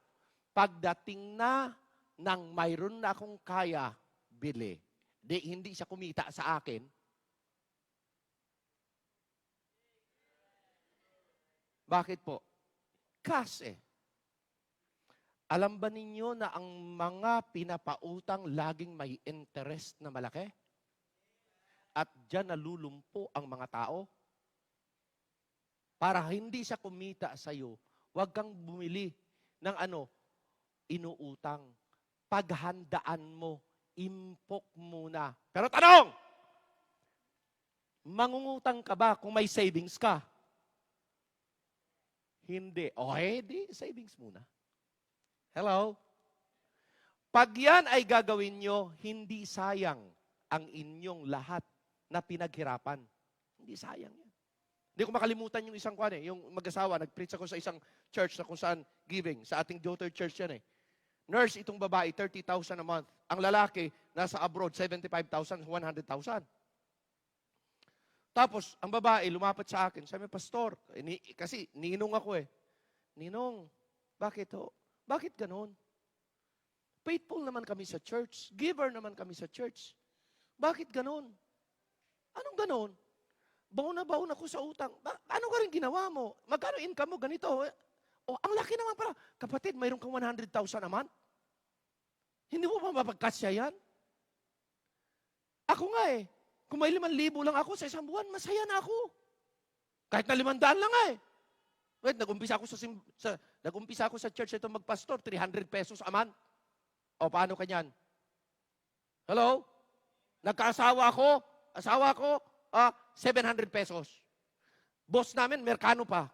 Pagdating na ng mayroon na akong kaya, bili. Hindi siya kumita sa akin. Bakit po? Kasi, alam ba ninyo na ang mga pinapautang laging may interest na malaki? At diyan nalulumpo ang mga tao? Para hindi siya kumita sa iyo, huwag kang bumili ng inuutang. Paghandaan mo, impok muna. Pero tanong, mangungutang ka ba kung may savings ka? Hindi. Di savings muna. Hello? Pag yan ay gagawin nyo, hindi sayang ang inyong lahat na pinaghirapan. Hindi sayang yan. Hindi ko makalimutan yung isang kwan yung mag-asawa, nag-preach ako sa isang church na kung saan giving, sa ating daughter church yan Nurse itong babae, 30,000 a month. Ang lalaki, nasa abroad, 75,000, 100,000. Tapos, ang babae, lumapat sa akin, sabi, Pastor, kasi ninong ako Ninong, bakit ho? Bakit ganon? Faithful naman kami sa church. Giver naman kami sa church. Bakit ganon? Anong ganon? Baon na baon ako sa utang. Ano ka rin ginawa mo? Magkano income mo? Ganito. Oh, ang laki naman pala. Kapatid, mayroon kang 100,000 a month? Hindi mo pa mapagkasya yan? Ako nga Kung may 5,000 lang ako sa isang buwan, masaya na ako. Kahit na 500 lang Wait, nag-umpisa ako sa church ito magpastor, 300 pesos a month. O, paano kanyan? Hello? Nagkaasawa ako, 700 pesos. Boss namin, Merkano pa.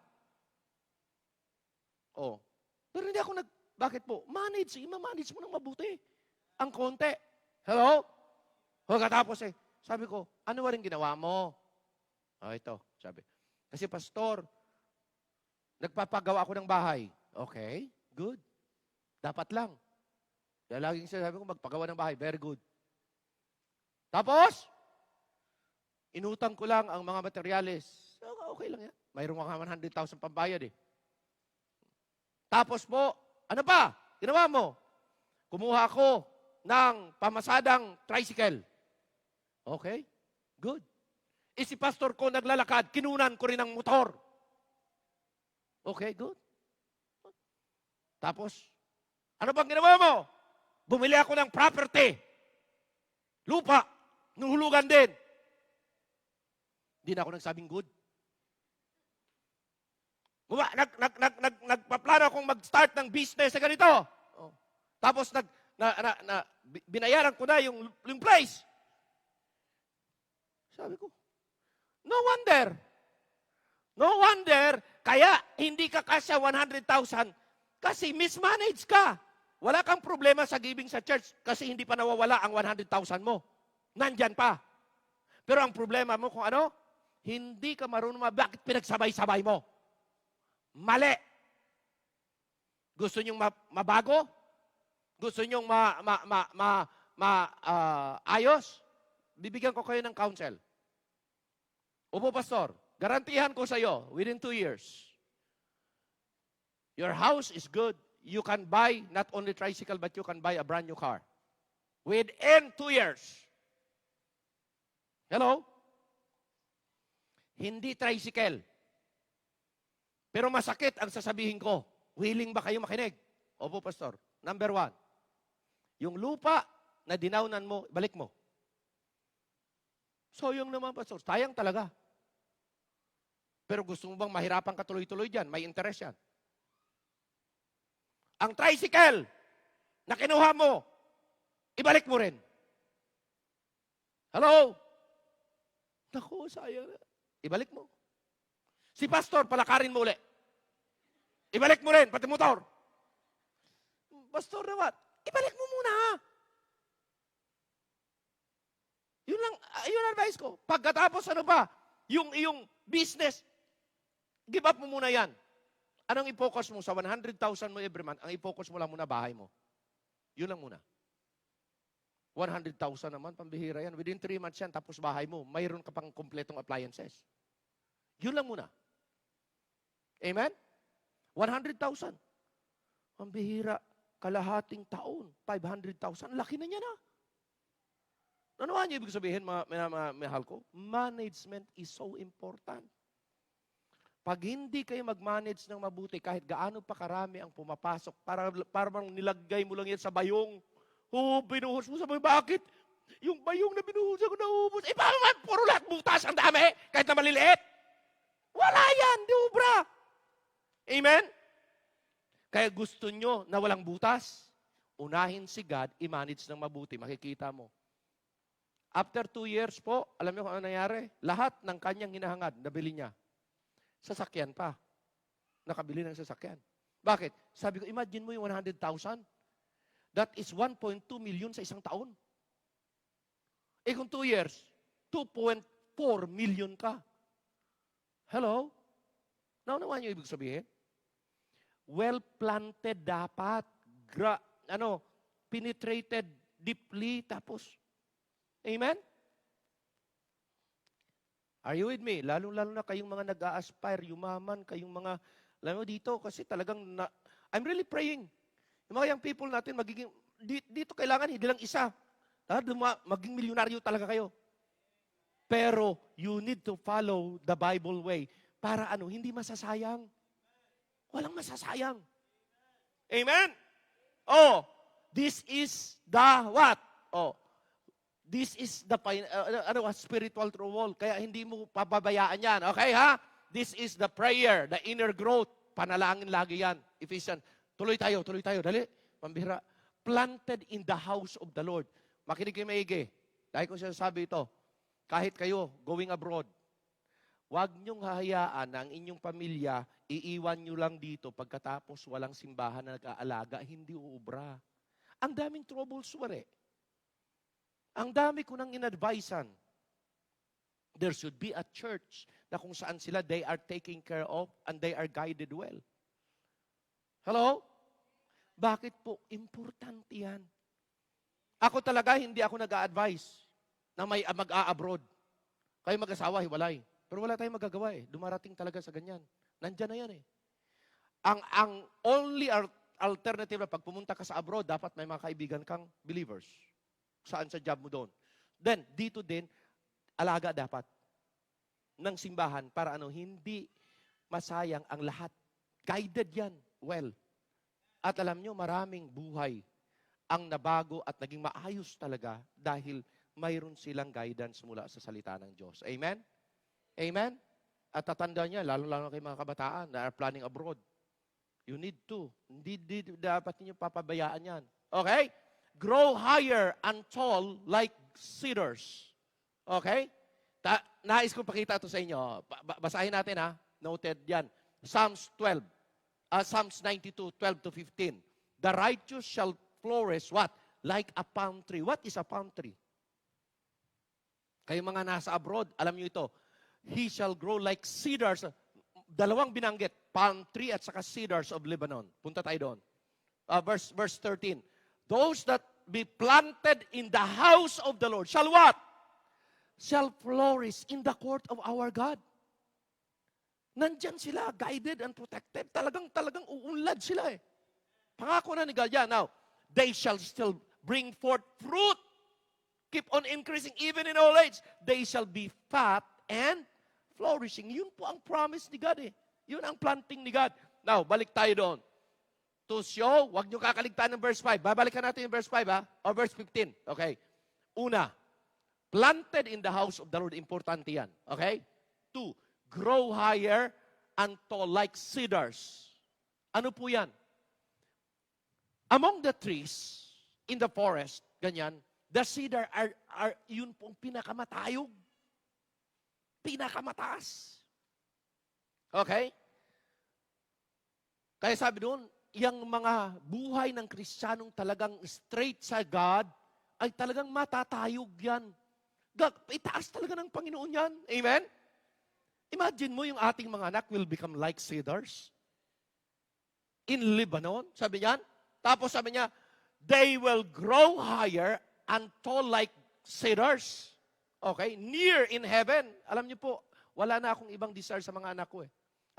Oh. Pero hindi ako bakit po? Manage mo ng mabuti. Ang konti. Hello? Pagkatapos sabi ko, ano ba rin ginawa mo? Ito, sabi. Kasi pastor, nagpapagawa ako ng bahay. Okay, good. Dapat lang. Kaya laging sabi ko, magpagawa ng bahay. Very good. Tapos, inutang ko lang ang mga materyales. Okay lang yan. Mayroong mga 100,000 pambayad Tapos po, ano pa? Ginawa mo? Kumuha ako ng pamasadang tricycle. Okay, good. Si pastor ko naglalakad, kinunan ko rin ang motor. Okay, good. Tapos, ano bang ginawa mo? Bumili ako ng property. Lupa. Nuhulugan din. Hindi na ako nagsabing good. Nagpaplano akong mag-start ng business sa ganito. Oh. Tapos binayaran ko na yung price. Sabi ko, no wonder. No wonder, kaya hindi ka kasya 100,000 kasi mismanage ka. Wala kang problema sa giving sa church kasi hindi pa nawawala ang 100,000 mo. Nandyan pa. Pero ang problema mo kung ano? Hindi ka marunong bakit pinagsabay-sabay mo? Mali. Gusto nyong mabago? Gusto nyong ayos? Bibigyan ko kayo ng counsel. Opo, pastor. Garantihan ko sa iyo, within 2 years, your house is good. You can buy not only tricycle, but you can buy a brand new car. Within 2 years. Hello? Hindi tricycle. Pero masakit ang sasabihin ko. Willing ba kayo makinig? Opo, pastor. Number 1, yung lupa na dinaunan mo, balik mo. Sayang naman, pastor. Sayang talaga. Pero gusto mo bang mahirapan ka tuloy-tuloy dyan? May interest yan. Ang tricycle na kinuha mo, ibalik mo rin. Hello? Naku, sayang. Ibalik mo. Si pastor, palakarin mo uli. Ibalik mo rin, pati motor. Pastor naman, ibalik mo muna. Yun lang, yun ang advice ko. Pagkatapos ano ba, yung iyong business, give up mo muna yan. Anong i-focus mo sa 100,000 mo every month? Ang i-focus mo lang muna bahay mo. Yun lang muna. 100,000 naman, pambihira yan. Within 3 months yan, tapos bahay mo. Mayroon ka pang kompletong appliances. Yun lang muna. Amen? 100,000. Pambihira, kalahating taon, 500,000. Laki na niya na. Ano nga niyo ibig sabihin, mahal ko? Management is so important. Pag hindi kayo mag-manage ng mabuti, kahit gaano pa karami ang pumapasok, para nilagay mo lang yan sa bayong, binuhos mo sa bayong, bakit? Yung bayong na binuhos ko naubos, puro lahat butas, ang dami, kahit na maliliit. Wala yan, di ubra. Amen? Kaya gusto nyo na walang butas, unahin si God, i-manage ng mabuti, makikita mo. After 2 years po, alam niyo kung ano nangyari? Lahat ng kanyang hinahangad, nabili niya. Sasakyan pa. Nakabili ng sasakyan. Bakit? Sabi ko, imagine mo yung 100,000. That is 1.2 million sa isang taon. Kung 2 years, 2.4 million ka. Hello? Naunawaan niyo ibig sabihin? Well-planted dapat. Penetrated deeply. Tapos, amen? Are you with me? Lalo-lalo na kayong mga nag-a-aspire, yumaman, kayong mga, lalo dito, kasi talagang, I'm really praying. Yung mga young people natin, dito kailangan, hindi lang isa. Maging milyonaryo talaga kayo. Pero, you need to follow the Bible way para hindi masasayang. Walang masasayang. Amen? Oh, this is the what? Oh, this is the spiritual wall. Kaya hindi mo pababayaan yan. Okay, ha? This is the prayer, the inner growth. Panalangin lagi yan. Ephesians. Tuloy tayo. Dali. Pambihira. Planted in the house of the Lord. Makinig kayo maigi. Dahil ko sinasabi ito, kahit kayo going abroad, huwag niyong hahayaan na ang inyong pamilya, iiwan niyo lang dito pagkatapos walang simbahan na nag-aalaga, hindi uubra. Ang daming troublesome. Ang dami ko nang inadvisean. There should be a church na kung saan sila they are taken care of and they are guided well. Hello? Bakit po? Importante yan. Ako talaga, hindi ako nag-a-advise na may mag-a-abroad. Kayo mag-asawa, hiwalay. Pero wala tayong magagawa eh. Dumarating talaga sa ganyan. Nandyan na yan eh. Ang only alternative na pag pumunta ka sa abroad, dapat may mga kaibigan kang believers. Saan sa job mo doon. Then, dito din, alaga dapat ng simbahan para hindi masayang ang lahat. Guided yan. Well. At alam nyo, maraming buhay ang nabago at naging maayos talaga dahil mayroon silang guidance mula sa salita ng Diyos. Amen? Amen? At tatandaan niya, lalo-lalo kay mga kabataan na are planning abroad. You need to. Hindi dapat ninyo papabayaan yan. Okay? Grow higher and tall like cedars. Okay? Nais ko pakita ito sa inyo. Basahin natin ha. Noted yan. Psalms 92, 12 to 15. The righteous shall flourish, what? Like a palm tree. What is a palm tree? Kayo mga nasa abroad, alam nyo ito. He shall grow like cedars. Dalawang binanggit. Palm tree at saka cedars of Lebanon. Punta tayo doon. Verse 13. Those that be planted in the house of the Lord shall what? Shall flourish in the court of our God. Nandyan sila, guided and protected. Talagang uunlad sila eh. Pangako na ni God. Yeah, now, they shall still bring forth fruit. Keep on increasing even in old age. They shall be fat and flourishing. Yun po ang promise ni God eh. Yun ang planting ni God. Now, balik tayo doon. To show, huwag nyo kakaligtaan ng verse 5. Babalikan natin yung verse 5 ha? O verse 15. Okay. Una, planted in the house of the Lord. Importante yan. Okay? 2, grow higher and tall like cedars. Ano po yan? Among the trees in the forest, ganyan, the cedar are yun pong pinakamatayog. Pinakamataas. Okay? Kaya sabi doon, yung mga buhay ng Kristiyanong talagang straight sa God, ay talagang matatayog yan. Itaas talaga ng Panginoon yan. Amen? Imagine mo yung ating mga anak will become like cedars in Lebanon. Sabi niyan. Tapos sabi niya, they will grow higher and tall like cedars. Okay? Near in heaven. Alam niyo po, wala na akong ibang desire sa mga anak ko eh.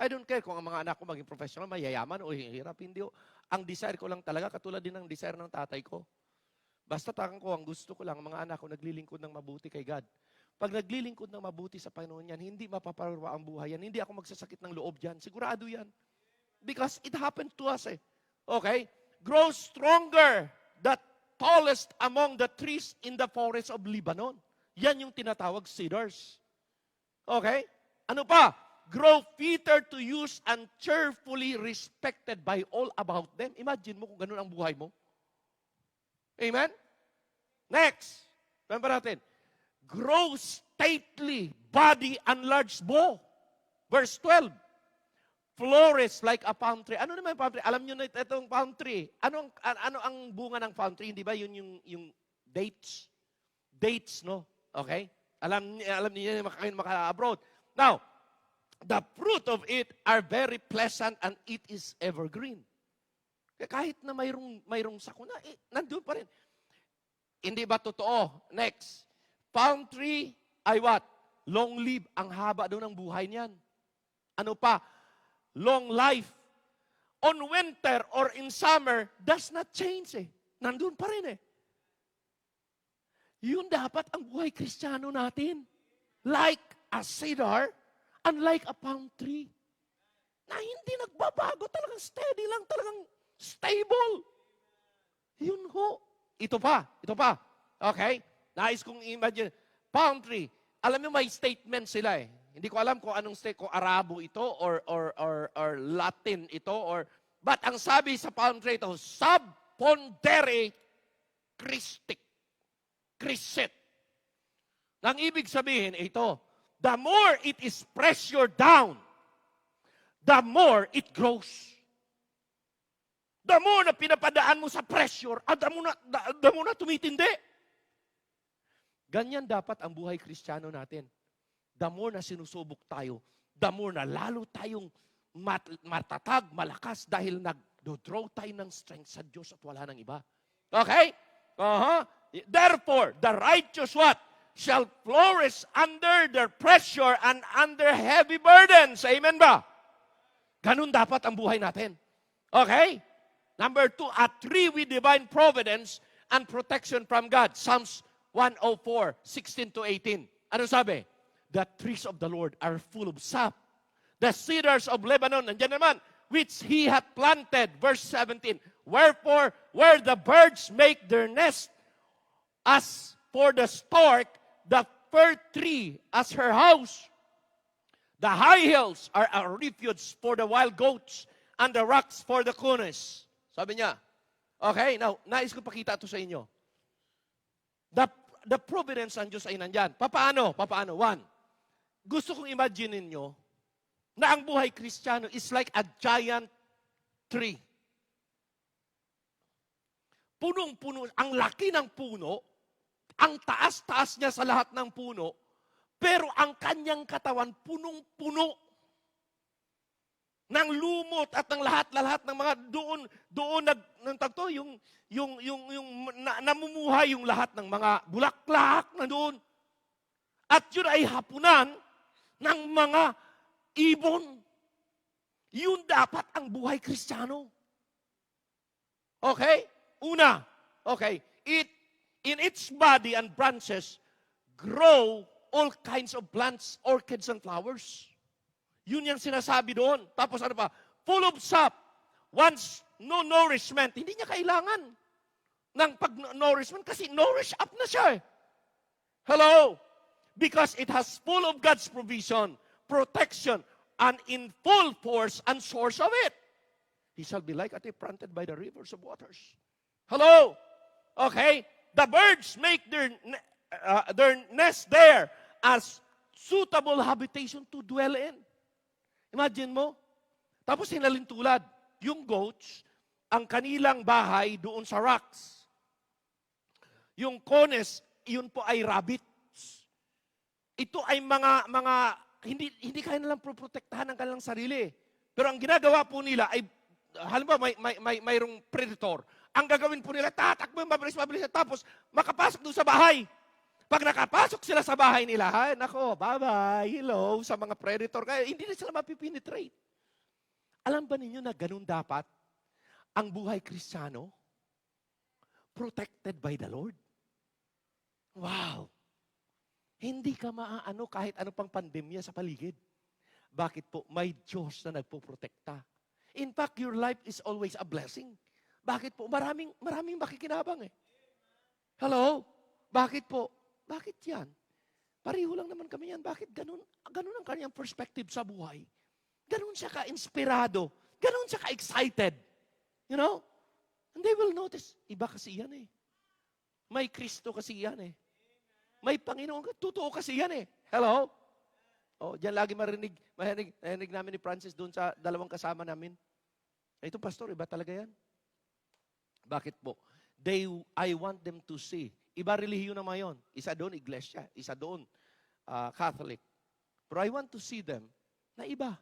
I don't care kung ang mga anak ko maging professional, mayayaman o hirap. Hindi. Ang desire ko lang talaga, katulad din ng desire ng tatay ko. Basta takang ko, ang gusto ko lang, ang mga anak ko naglilingkod ng mabuti kay God. Pag naglilingkod ng mabuti sa Panginoon yan, hindi mapaparwa ang buhay yan. Hindi ako magsasakit ng loob dyan. Sigurado yan. Because it happened to us eh. Okay? Grow stronger, the tallest among the trees in the forest of Lebanon. Yan yung tinatawag cedars. Okay? Ano pa? Grow fitter to use and cheerfully respected by all about them. Imagine mo kung ganun ang buhay mo. Amen? Next. Remember natin. Grow stately, body and large bow. Verse 12. Flourish like a palm tree. Ano naman yung palm tree? Alam nyo na itong palm tree. Ano ang bunga ng palm tree? Hindi ba yun yung dates? Dates, no? Okay? Alam niyo kayo maka-abroad. Now, the fruit of it are very pleasant and it is evergreen. Kahit na mayroong sakuna, nandun pa rin. Hindi ba totoo? Next. Palm tree ay what? Long live. Ang haba doon ng buhay niyan. Ano pa? Long life. On winter or in summer, does not change eh. Nandun pa rin eh. Yun dapat ang buhay Kristiyano natin. Like a cedar and like a palm tree. Na hindi nagbabago, talagang steady lang, talagang stable. Yun ho. Ito pa. Okay? Nais kong imagine. Palm tree. Alam mo may statement sila eh. Hindi ko alam kung anong state, kung Arabo ito or Latin ito but ang sabi sa palm tree ito, sub pondere Christic. Christ. Nang ibig sabihin ito, the more it is pressured down, the more it grows. The more na pinapadaan mo sa pressure, the more na tumitindi. Ganyan dapat ang buhay Kristiyano natin. The more na sinusubok tayo, the more na lalo tayong matatag, malakas dahil nag-draw tayo ng strength sa Diyos at wala nang iba. Okay? Therefore, the righteous what? Shall flourish under their pressure and under heavy burdens. Amen ba? Ganun dapat ang buhay natin. Okay? Number 2, a tree with divine providence and protection from God. Psalms 104, 16 to 18. Ano sabi? The trees of the Lord are full of sap. The cedars of Lebanon, nandiyan naman, which He hath planted. Verse 17, wherefore, where the birds make their nest, as for the stork, the fir tree as her house. The high hills are a refuge for the wild goats, and the rocks for the kunis. Sabi niya. Okay, now, nais ko pakita ito sa inyo. The providence ng Diyos ay nandyan. Paano? One, gusto kong imagine ninyo na ang buhay Kristiyano is like a giant tree. Punong-puno, ang laki ng puno, ang taas-taas niya sa lahat ng puno, pero ang kanyang katawan punong-puno ng lumot at ng lahat ng mga doon namumuhay yung lahat ng mga bulaklak na doon. At yun ay hapunan ng mga ibon. Yun dapat ang buhay Kristiyano. Okay? Una, okay, in its body and branches grow all kinds of plants, orchids, and flowers. Yun yung sinasabi doon. Tapos ano pa? Full of sap. Once no nourishment. Hindi niya kailangan ng pag-nourishment kasi nourish up na siya. Hello? Because it has full of God's provision, protection, and in full force and source of it. He shall be like a tree planted by the rivers of waters. Hello? Okay? The birds make their nest there as suitable habitation to dwell in. Imagine mo. Tapos hinalintulad. Yung goats, ang kanilang bahay doon sa rocks. Yung cones, yun po ay rabbits. Ito ay mga hindi kaya nilang protektahan ang kanilang sarili. Pero ang ginagawa po nila ay, halimbawa mayroong predator. Ang gagawin po nila, tatakbo, mabilis, tapos makapasok doon sa bahay. Pag nakapasok sila sa bahay nila, nako, bye-bye, hello, sa mga predator, kaya hindi na sila mapipenetrate. Alam ba ninyo na ganun dapat ang buhay Kristiyano? Protected by the Lord. Wow! Hindi ka maaano kahit ano pang pandemya sa paligid. Bakit po? May Diyos na nagpoprotekta. In fact, your life is always a blessing. Bakit po? Maraming makikinabang eh. Hello? Bakit po? Bakit yan? Pareho lang naman kami yan. Bakit ganun? Ganun ang kanyang perspective sa buhay. Ganun siya ka-inspirado. Ganun siya ka-excited. You know? And they will notice, iba kasi yan eh. May Kristo kasi yan eh. May Panginoon, totoo kasi yan eh. Hello? Oh, diyan lagi marinig namin ni Francis doon sa dalawang kasama namin. Ito, pastor, iba talaga yan. Bakit po? I want them to see. Iba relihiyon naman yun. Isa doon, iglesia. Isa doon, Catholic. But I want to see them na iba.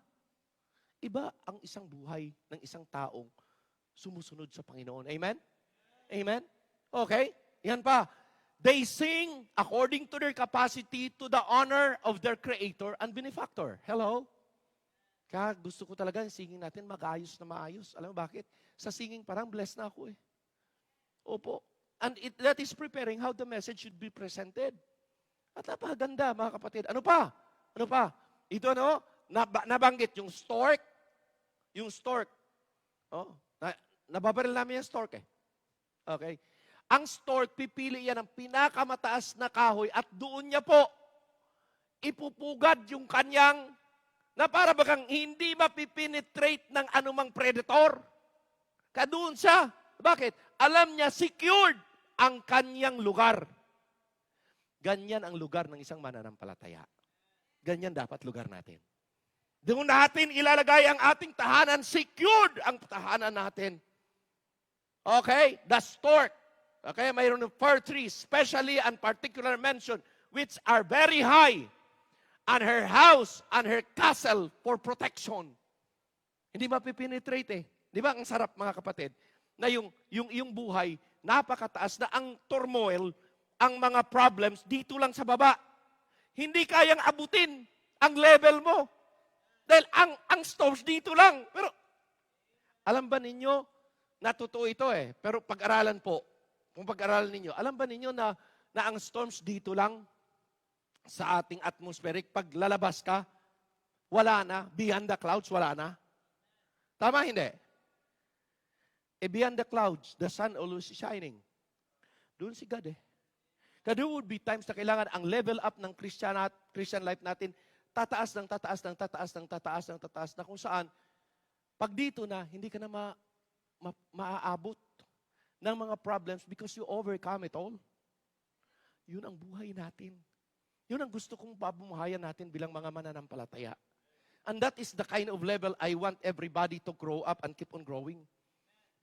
Iba ang isang buhay ng isang taong sumusunod sa Panginoon. Amen? Amen? Okay? Yan pa. They sing according to their capacity to the honor of their Creator and Benefactor. Hello? Kaya gusto ko talaga yung singing natin mag-ayos na maayos. Alam mo bakit? Sa singing parang blessed na ako eh. Opo. And that is preparing how the message should be presented. At napakaganda, mga kapatid. Ano pa? Ano pa? Ito nabanggit yung stork. Yung stork. Oh, nababaril namin yung stork eh. Okay? Ang stork, pipili yan ng pinakamataas na kahoy at doon niya po ipupugad yung kanyang na para bagang hindi mapipenetrate ng anumang predator. Kadoon siya. Bakit? Alam niya, secured ang kanyang lugar. Ganyan ang lugar ng isang mananampalataya. Ganyan dapat lugar natin. Doon natin ilalagay ang ating tahanan, secured ang tahanan natin. Okay? The stork. Okay? Mayroon ng fir trees, specially and particular mention, which are very high, and her house and her castle for protection. Hindi mapipenetrate eh. Di ba ang sarap mga kapatid? Na yung buhay, napakataas na ang turmoil, ang mga problems dito lang sa baba. Hindi kayang abutin ang level mo. Dahil ang storms dito lang. Pero alam ba ninyo, na totoo ito eh. Pero pag-aralan po, kung pag-aralan ninyo, alam ba ninyo na ang storms dito lang sa ating atmospheric, pag lalabas ka, wala na. Beyond the clouds, wala na. Tama hindi? Beyond the clouds, the sun always is shining. Doon si God eh. Kaya there would be times na kailangan ang level up ng Christian life natin, tataas na kung saan, pag dito na, hindi ka na maaabot ng mga problems because you overcome it all. Yun ang buhay natin. Yun ang gusto kong pabumuhayan natin bilang mga mananampalataya. And that is the kind of level I want everybody to grow up and keep on growing.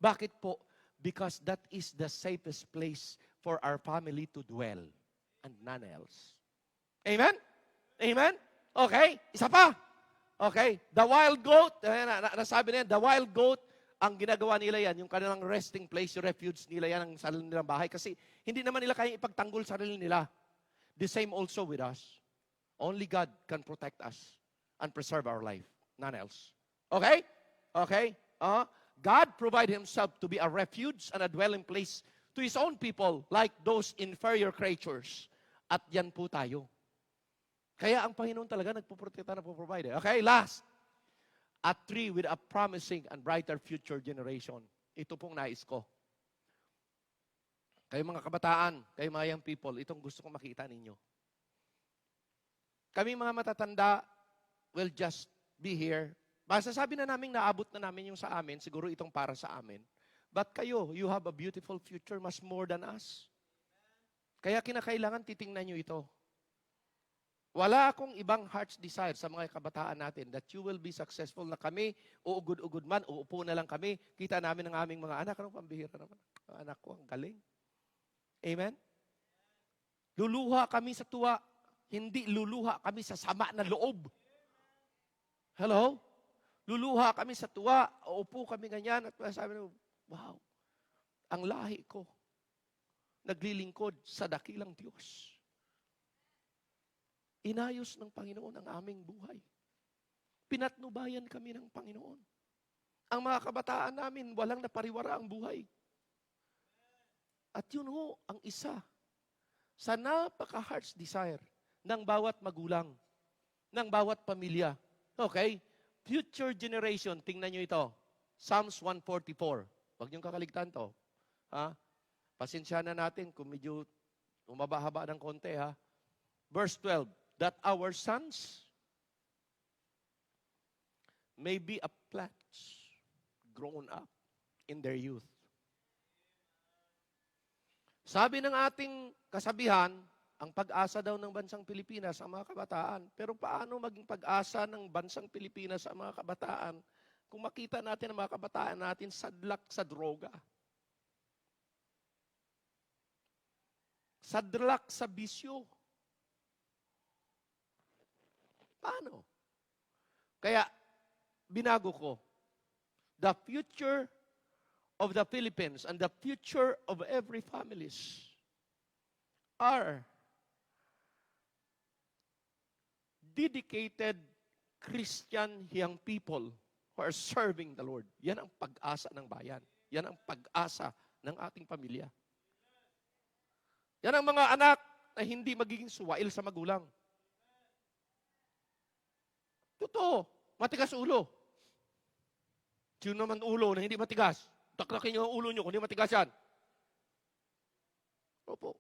Bakit po? Because that is the safest place for our family to dwell and none else. Amen? Amen? Okay, isa pa. Okay, the wild goat, nasabi na yan, the wild goat, ang ginagawa nila yan, yung kanilang resting place, yung refuge nila yan, ang sarili nilang bahay. Kasi hindi naman nila kaya ipagtanggol sarili nila. The same also with us. Only God can protect us and preserve our life. None else. Okay? Okay? God provide Himself to be a refuge and a dwelling place to His own people like those inferior creatures. At yan po tayo. Kaya ang Panginoon talaga nagpuprotekta, nagpo-provide. Okay, last. A tree with a promising and brighter future generation. Ito pong nais ko. Kayo mga kabataan, kayo mga young people, itong gusto kong makita ninyo. Kami mga matatanda will just be here. Masasabi na namin naabot na namin yung sa amin, siguro itong para sa amin. But kayo, you have a beautiful future, mas more than us. Kaya kinakailangan titingnan nyo ito. Wala akong ibang heart's desire sa mga kabataan natin that you will be successful na kami, uugod-ugod man, uupo na lang kami, kita namin ang aming mga anak. Anong pambihira naman? Ang anak ko, ang galing. Amen? Luluha kami sa tuwa, hindi luluha kami sa sama na loob. Hello? Luluha kami sa tuwa, uupo kami ganyan, at sabi nyo, wow, ang lahi ko, naglilingkod sa dakilang Diyos. Inayos ng Panginoon ang aming buhay. Pinatnubayan kami ng Panginoon. Ang mga kabataan namin, walang napariwara ang buhay. At yun ho, ang isa sa napaka-heart's desire ng bawat magulang, ng bawat pamilya. Okay? Future generation, tingnan nyo ito. Psalms 144. Huwag niyong kakaligtan to. Ha? Pasensya na natin kung medyo umaba-haba ng konti. Ha? Verse 12. That our sons may be a plants grown up in their youth. Sabi ng ating kasabihan, ang pag-asa daw ng bansang Pilipinas ang mga kabataan. Pero paano maging pag-asa ng bansang Pilipinas ang mga kabataan kung makita natin ang mga kabataan natin sadlak sa droga? Sadlak sa bisyo. Paano? Kaya, binago ko. The future of the Philippines and the future of every families are dedicated Christian young people who are serving the Lord. Yan ang pag-asa ng bayan. Yan ang pag-asa ng ating pamilya. Yan ang mga anak na hindi magiging suwail sa magulang. Totoo, matigas ulo. Sino naman ulo na hindi matigas? Taklakin niyo ang ulo niyo kung hindi matigas yan. Opo.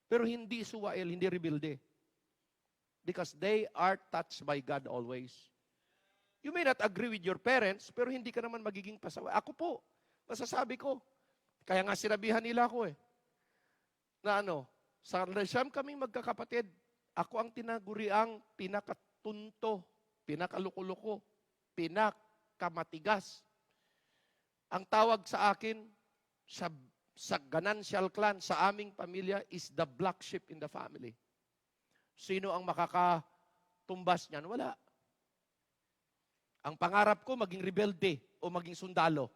Pero hindi suwail, hindi rebelde. Because they are touched by God always. You may not agree with your parents, pero hindi ka naman magiging pasaway. Ako po, masasabi ko. Kaya nga sinabihan nila ako na sa siyam kaming magkakapatid, ako ang tinaguriang pinakatunto, pinakaluko-luko, pinakamatigas. Ang tawag sa akin, sa Ganancial clan, sa aming pamilya, is the black sheep in the family. Sino ang makakatumbas niyan? Wala. Ang pangarap ko, maging rebelde o maging sundalo.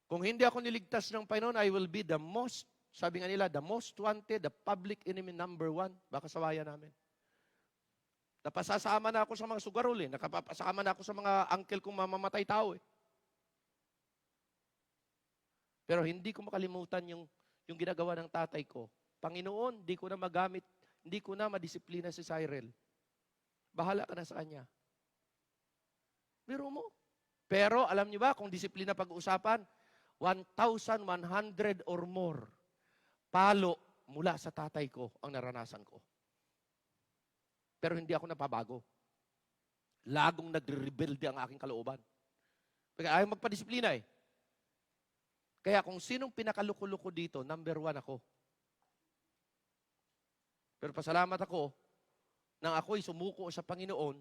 Kung hindi ako niligtas ng Panginoon, I will be the most, sabi nga nila, the most wanted, the public enemy number 1. Baka sawayan namin. Napasasama na ako sa mga sugarol Nakapasama na ako sa mga uncle kong mamamatay tao Pero hindi ko makalimutan yung ginagawa ng tatay ko. Panginoon, hindi ko na magamit, hindi ko na madisiplina si Cyril. Bahala ka na sa kanya. Biro mo. Pero alam niyo ba, kung disiplina pag-uusapan, 1,100 or more palo mula sa tatay ko ang naranasan ko. Pero hindi ako napabago. Lagong nagre-rebelde ang aking kalooban. Kaya ayaw magpadisiplina Kaya kung sinong pinakaluko-luko dito, number 1 ako. Pero pasalamat ako nang ako'y sumuko sa Panginoon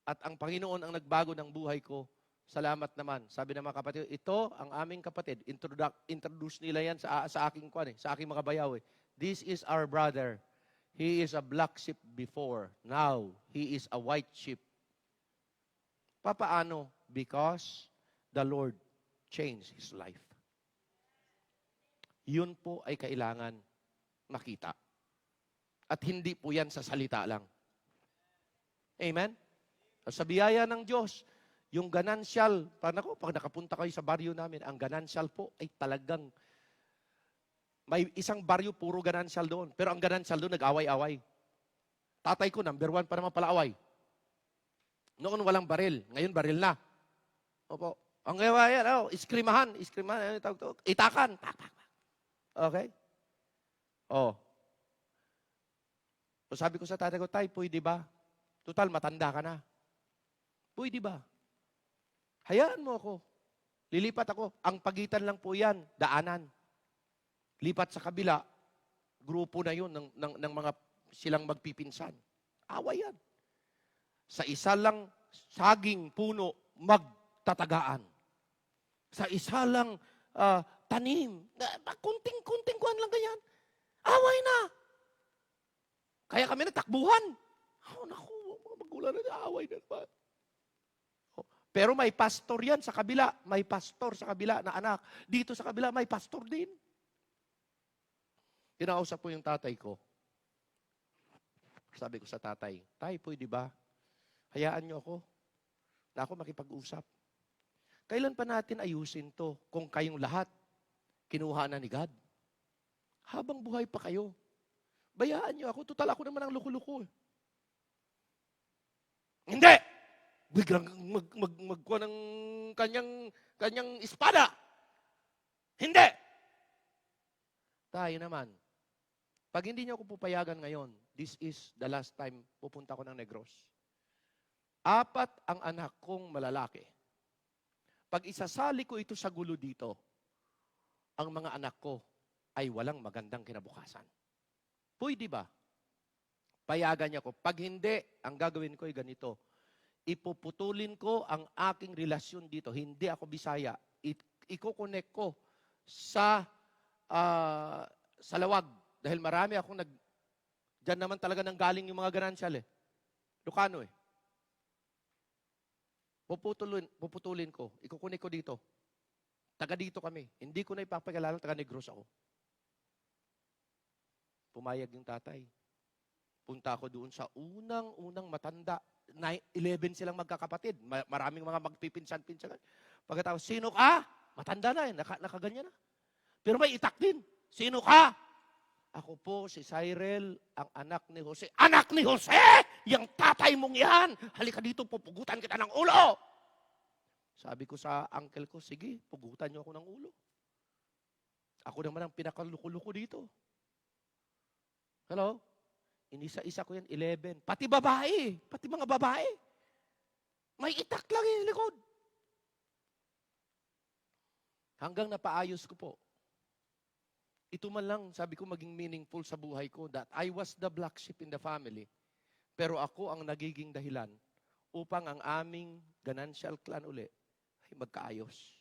at ang Panginoon ang nagbago ng buhay ko. Salamat naman. Sabi ng mga kapatid, ito ang aming kapatid. Introduce nila yan sa aking sa aking mga bayaw This is our brother. He is a black sheep before. Now, he is a white sheep. Papaano? Because the Lord changed his life. Yun po ay kailangan makita. At hindi po yan sa salita lang. Amen? Sa biyaya ng Diyos, yung Ganancial, pag nakapunta kayo sa baryo namin, ang Ganancial po ay talagang, may isang baryo puro Ganancial doon. Pero ang Ganancial doon, nag-away-away. Tatay ko, number 1 pa naman pala away. Noon walang baril. Ngayon baril na. Opo. Ang gawa yan, iskrimahan, itakan. Okay? So sabi ko sa tatay ko, tay, pwede ba? Total, matanda ka na. Pwede ba? Hayaan mo ako. Lilipat ako. Ang pagitan lang po yan, daanan. Lipat sa kabila, grupo na yun ng mga silang magpipinsan. Away yan. Sa isa lang saging puno, magtatagaan. Sa isa lang tanim, kunting kuhan lang ganyan. Away na. Kaya kami natakbuhan. Naku, mga magulang na away na naman. Pero may pastor yan sa kabila. May pastor sa kabila na anak. Dito sa kabila, may pastor din. Kinausap po yung tatay ko. Sabi ko sa tatay, tay, pwede ba? Hayaan niyo ako na ako makipag-usap. Kailan pa natin ayusin to kung kayong lahat kinuha na ni God? Habang buhay pa kayo. Bayaan niyo ako. Total ako naman ang luko-luko. Hindi! Biglang magkuha ng kanyang espada. Hindi! Tayo naman. Pag hindi niyo ako pupayagan ngayon, this is the last time pupunta ko ng Negros. 4 ang anak kong malalaki. Pag isasali ko ito sa gulo dito, ang mga anak ko ay walang magandang kinabukasan. Pwede ba? Payagan niya ko. Pag hindi, ang gagawin ko ay ganito. Ipuputulin ko ang aking relasyon dito. Hindi ako Bisaya. Iko-connect ko sa lawag. Dahil marami akong diyan naman talaga nang galing yung mga Ganancial Lucano eh. Puputulin ko. Ikukunik ko dito. Taga dito kami. Hindi ko na ipapakilala, taga Negros ako. Pumayag yung tatay. Punta ako doon sa unang matanda. 11 silang magkakapatid. Maraming mga magpipinsan-pinsan. Pagkatapos, sino ka? Matanda na eh. Nakaganyan na. Pero may itak din. Sino ka? Ako po, si Cyril, ang anak ni Jose. Anak ni Jose! Yang tatay mong yan! Halika dito, pupugutan kita ng ulo! Sabi ko sa uncle ko, sige, pugutan niyo ako ng ulo. Ako naman ang pinakaluko-luko dito. Hello? Inisa-isa ko yan, 11. Pati babae. Pati mga babae. May itak lang yung likod. Hanggang napaayos ko po. Ito man lang, sabi ko, maging meaningful sa buhay ko that I was the black sheep in the family. Pero ako ang nagiging dahilan upang ang aming Ganancial clan uli ay magkaayos.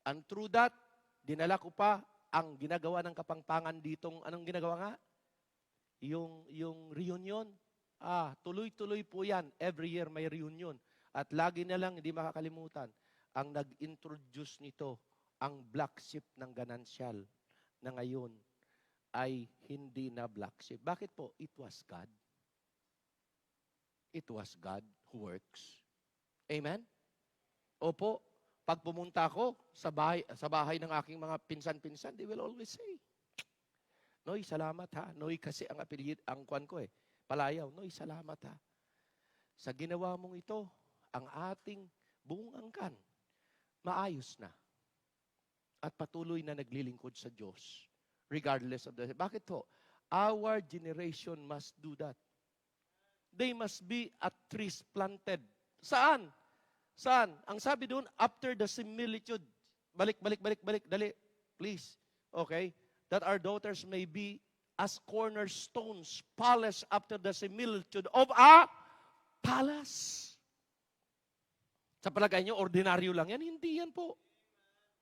And through that, dinala ko pa ang ginagawa ng Kapampangan ditong, anong ginagawa nga? Yung reunion. Tuloy-tuloy po yan. Every year may reunion. At lagi na lang, hindi makakalimutan, ang nag-introduce nito, ang black sheep ng Ganancial na ngayon ay hindi na black sheep. Bakit po? It was God. It was God who works. Amen? Opo, pag pumunta ako sa bahay ng aking mga pinsan-pinsan, they will always say, Noy, salamat ha. Noy kasi ang apelyido, ang kwan ko eh. Palayaw, Noy, salamat ha. Sa ginawa mong ito, ang ating buong angkan, maayos na. At patuloy na naglilingkod sa Diyos. Regardless of the... Bakit po? Our generation must do that. They must be at trees planted. Saan? Saan? Ang sabi doon, after the similitude. Balik. Dali. Please. Okay? That our daughters may be as cornerstones, polished after the similitude of a palace. Sa palagay nyo, ordinaryo lang yan. Hindi yan po.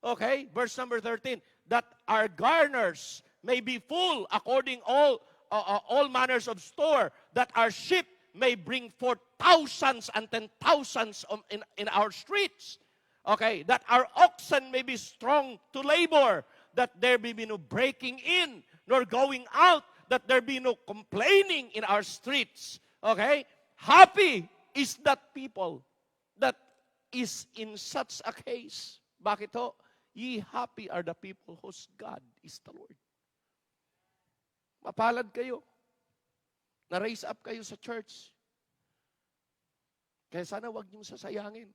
Okay, verse number 13, that our garners may be full according all manners of store, that our sheep may bring forth thousands and 10,000s in our streets. Okay, that our oxen may be strong to labor, that there be no breaking in, nor going out, that there be no complaining in our streets. Okay, happy is that people that is in such a case. Bakit ho? Ye happy are the people whose God is the Lord. Mapalad kayo. Na-raise up kayo sa church. Kaya sana wag niyong sasayangin.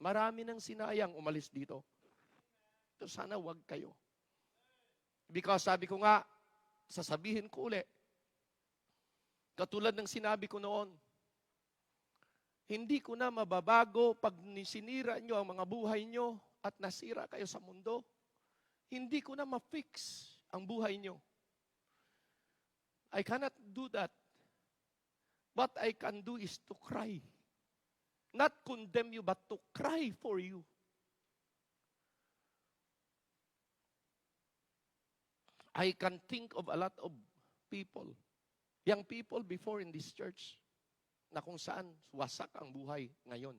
Marami nang sinayang umalis dito. So sana wag kayo. Because sabi ko nga, sasabihin ko uli, katulad ng sinabi ko noon, hindi ko na mababago pag sinira nyo ang mga buhay nyo at nasira kayo sa mundo. Hindi ko na ma-fix ang buhay nyo. I cannot do that. What I can do is to cry. Not condemn you, but to cry for you. I can think of a lot of people, young people before in this church, na kung saan wasak ang buhay ngayon.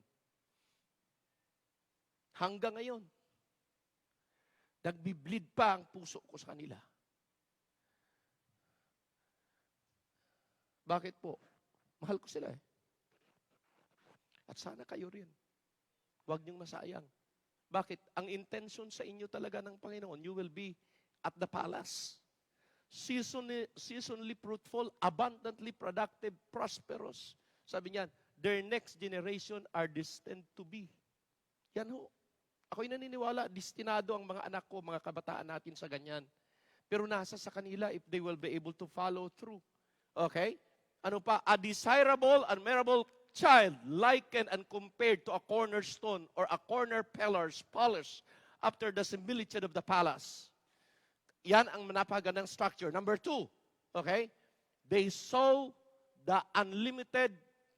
Hanggang ngayon, nagbibleed pa ang puso ko sa kanila. Bakit po? Mahal ko sila eh. At sana kayo rin. Huwag niyong masayang. Bakit? Ang intention sa inyo talaga ng Panginoon, you will be at the palace. Seasonally fruitful, abundantly productive, prosperous. Sabi niyan, their next generation are destined to be. Yan ho. Ako'y naniniwala, destinado ang mga anak ko, mga kabataan natin sa ganyan. Pero nasa sa kanila if they will be able to follow through. Okay? Ano pa? A desirable, admirable child, likened and compared to a cornerstone or a corner pillars, polished after the similitude of the palace. Yan ang napagandang structure. Number 2, okay? They saw the unlimited,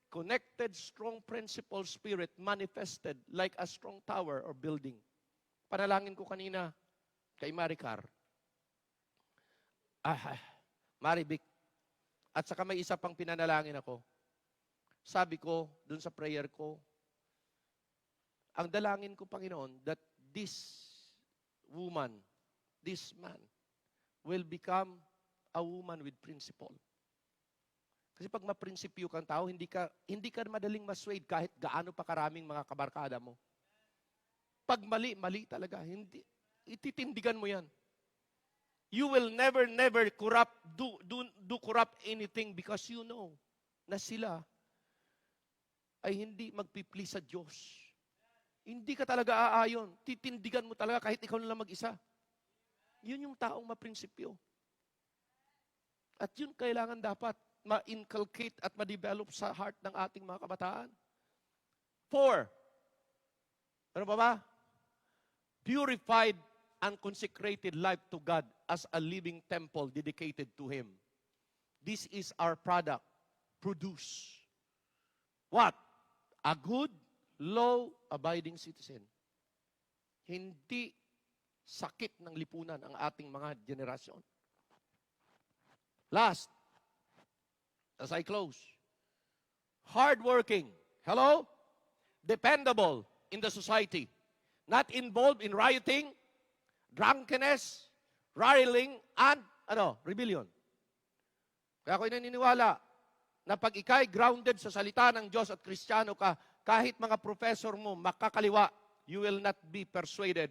connected, strong principle spirit manifested like a strong tower or building. Panalangin ko kanina kay Maricar. Marivic, At saka may isa pang pinanalangin ako. Sabi ko, dun sa prayer ko, ang dalangin ko, Panginoon, that this woman, this man, will become a woman with principle. Kasi pag maprinsipyo kang tao, hindi ka madaling maswade kahit gaano pa karaming mga kabarkada mo. Pag mali, mali talaga. Hindi, ititindigan mo yan. You will never do corrupt anything because you know na sila ay hindi magpiplease sa Diyos. Hindi ka talaga aayon. Titindigan mo talaga kahit ikaw na lang mag-isa. Yun yung taong maprinsipyo. At yun kailangan dapat ma-inculcate at ma-develop sa heart ng ating mga kabataan. 4. Ano pa ba? Purified and consecrated life to God as a living temple dedicated to Him. This is our product. Produce. What? A good, law-abiding citizen. Hindi sakit ng lipunan ang ating mga generasyon. Last, as I close, hardworking. Hello? Dependable in the society. Not involved in rioting, drunkenness, riling, and rebellion. Kaya ako'y naniniwala na pag ika'y grounded sa salita ng Diyos at Kristiyano ka, kahit mga professor mo makakaliwa, you will not be persuaded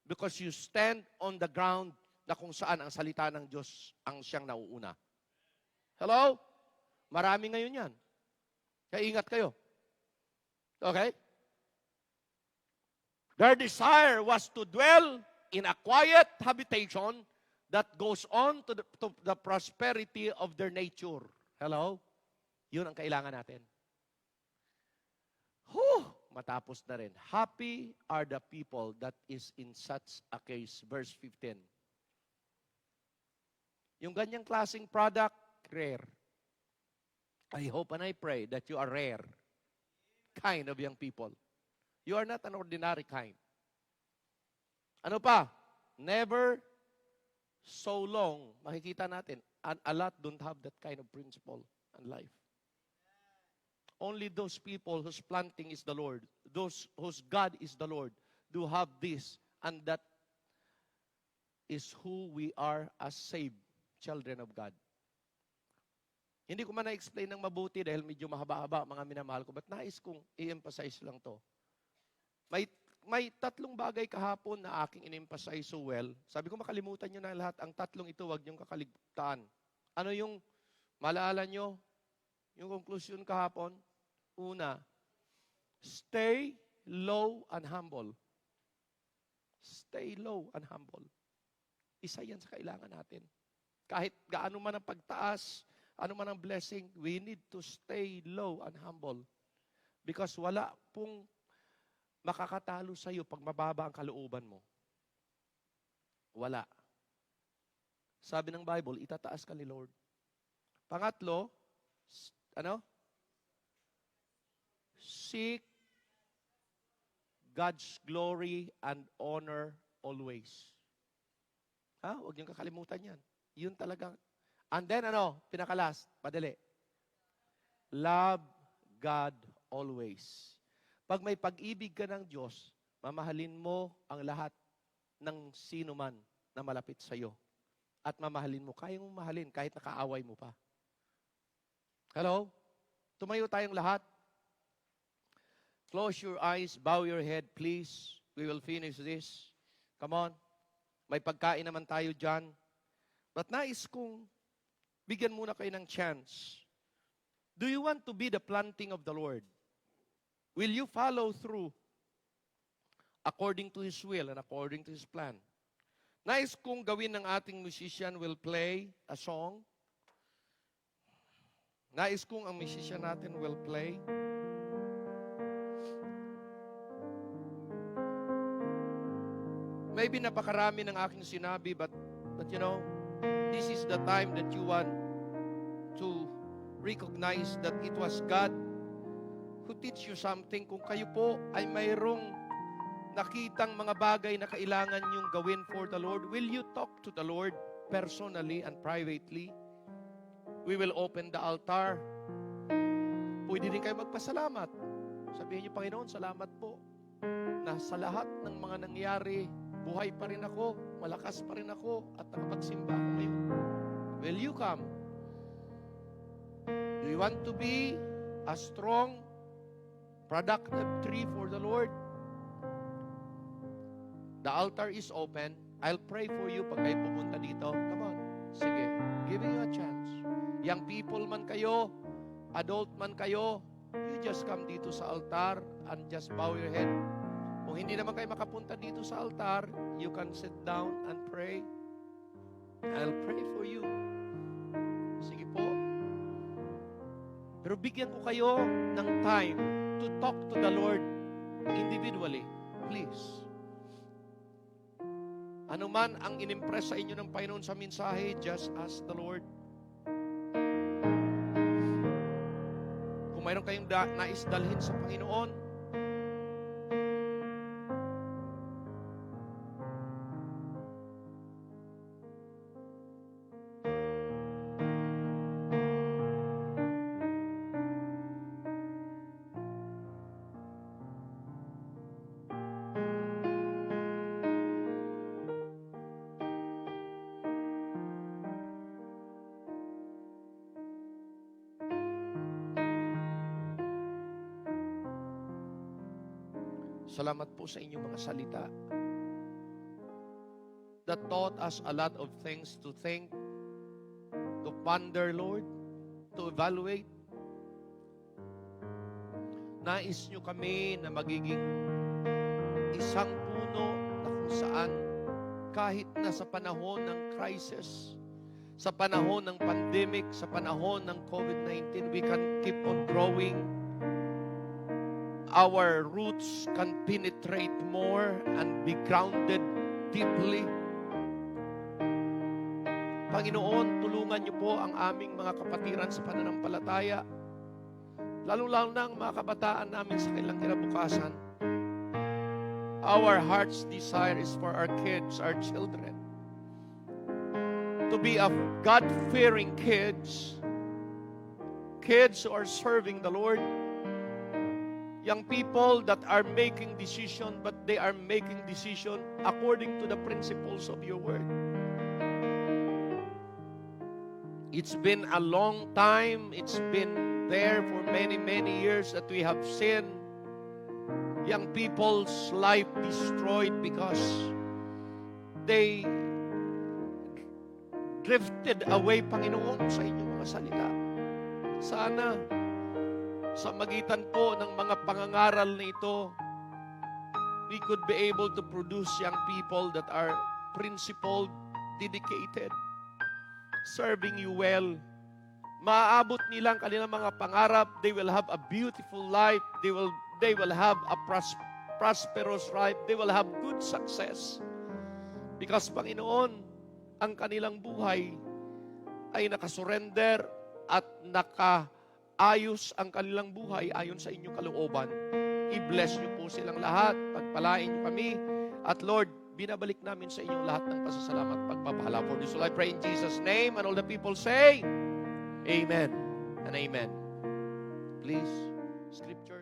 because you stand on the ground na kung saan ang salita ng Diyos ang siyang nauuna. Hello? Marami ngayon yan. Kaya ingat kayo. Okay? Their desire was to dwell in a quiet habitation that goes on to the prosperity of their nature. Hello? Yun ang kailangan natin. Matapos na rin. Happy are the people that is in such a case. Verse 15. Yung ganyang klaseng product, rare. I hope and I pray that you are rare kind of young people. You are not an ordinary kind. Ano pa? Never so long, makikita natin, and a lot don't have that kind of principle and life. Only those people whose planting is the Lord, those whose God is the Lord, do have this, and that is who we are as saved children of God. Hindi ko man na-explain ng mabuti dahil medyo mahaba-haba mga minamahal ko, but nais kong i-emphasize lang to. May tatlong bagay kahapon na aking in-emphasize so well. Sabi ko makalimutan nyo na lahat. Ang tatlong ito, huwag nyong kakaligtaan. Ano yung, maalala nyo, yung conclusion kahapon? Una, stay low and humble. Stay low and humble. Isa yan sa kailangan natin. Kahit gaano man ang pagtaas, ano man ang blessing, we need to stay low and humble. Because wala pong makakatalo sa iyo pag mababa ang kalooban mo. Wala. Sabi ng Bible, itataas ka ni Lord. Pangatlo, seek God's glory and honor always. Huwag niyong kakalimutan yan. Yun talagang. And then pinakalas, padali. Love God always. Pag may pag-ibig ka ng Diyos, mamahalin mo ang lahat ng sino man na malapit sa iyo. At mamahalin mo, kaya mong mahalin kahit nakaaway mo pa. Hello? Tumayo tayong lahat. Close your eyes, bow your head, please. We will finish this. Come on. May pagkain naman tayo dyan. But nais kong bigyan muna kayo ng chance. Do you want to be the planting of the Lord? Will you follow through according to His will and according to His plan? Nais kong gawin ng ating musician will play a song. Nais kong ang musician natin will play. Maybe napakarami ng aking sinabi, but you know, this is the time that you want to recognize that it was God who teach you something. Kung kayo po ay mayroong nakitang mga bagay na kailangan niyong gawin for the Lord, will you talk to the Lord personally and privately? we will open the altar. Pwede din kayo magpasalamat. Sabihin niyo, Panginoon, salamat po na sa lahat ng mga nangyari, buhay pa rin ako, malakas pa rin ako, at nakapagsimba ako ngayon. Will you come? Do you want to be a strong, productive tree for the Lord? The altar is open. I'll pray for you pag kayo pupunta dito. Come on. Sige. Giving you a chance. Young people man kayo, adult man kayo, you just come dito sa altar and just bow your head. Kung hindi naman kayo makapunta dito sa altar, you can sit down and pray. I'll pray for you. Sige po. Pero bigyan ko kayo ng time to talk to the Lord individually. Please. Ano man ang inimpress sa inyo ng Panginoon sa mensahe, just ask the Lord. Kung mayroon kayong nais dalhin sa Panginoon, salamat po sa inyong mga salita that taught us a lot of things to think, to ponder, Lord, to evaluate. Nais nyo kami na magiging isang puno na kung saan kahit na sa panahon ng crisis, sa panahon ng pandemic, sa panahon ng COVID-19, we can keep on growing. Our roots can penetrate more and be grounded deeply. Panginoon, tulungan niyo po ang aming mga kapatiran sa pananampalataya, lalo-lalo na ang mga kabataan namin sa kanilang kinabukasan. Our heart's desire is for our kids, our children, to be of God-fearing kids, kids who are serving the Lord, young people that are making decision, but they are making decision according to the principles of your word. It's been a long time. It's been there for many, many years that we have seen young people's life destroyed because they drifted away, Panginoon, sa inyong mga salita. Sana sa magitan po ng mga pangangaral na ito, we could be able to produce young people that are principled, dedicated, serving you well. Maaabot nilang kanilang mga pangarap. They will have a beautiful life. They will have a prosperous life. They will have good success. Because, Panginoon, ang kanilang buhay ay nakasurrender at ayos ang kanilang buhay ayon sa inyong kalooban. I-bless niyo po silang lahat. Pagpalain niyo kami. At Lord, binabalik namin sa inyong lahat ng pasasalamat at pagpapala. For this will I pray in Jesus' name. And all the people say, Amen and Amen. Please, Scripture.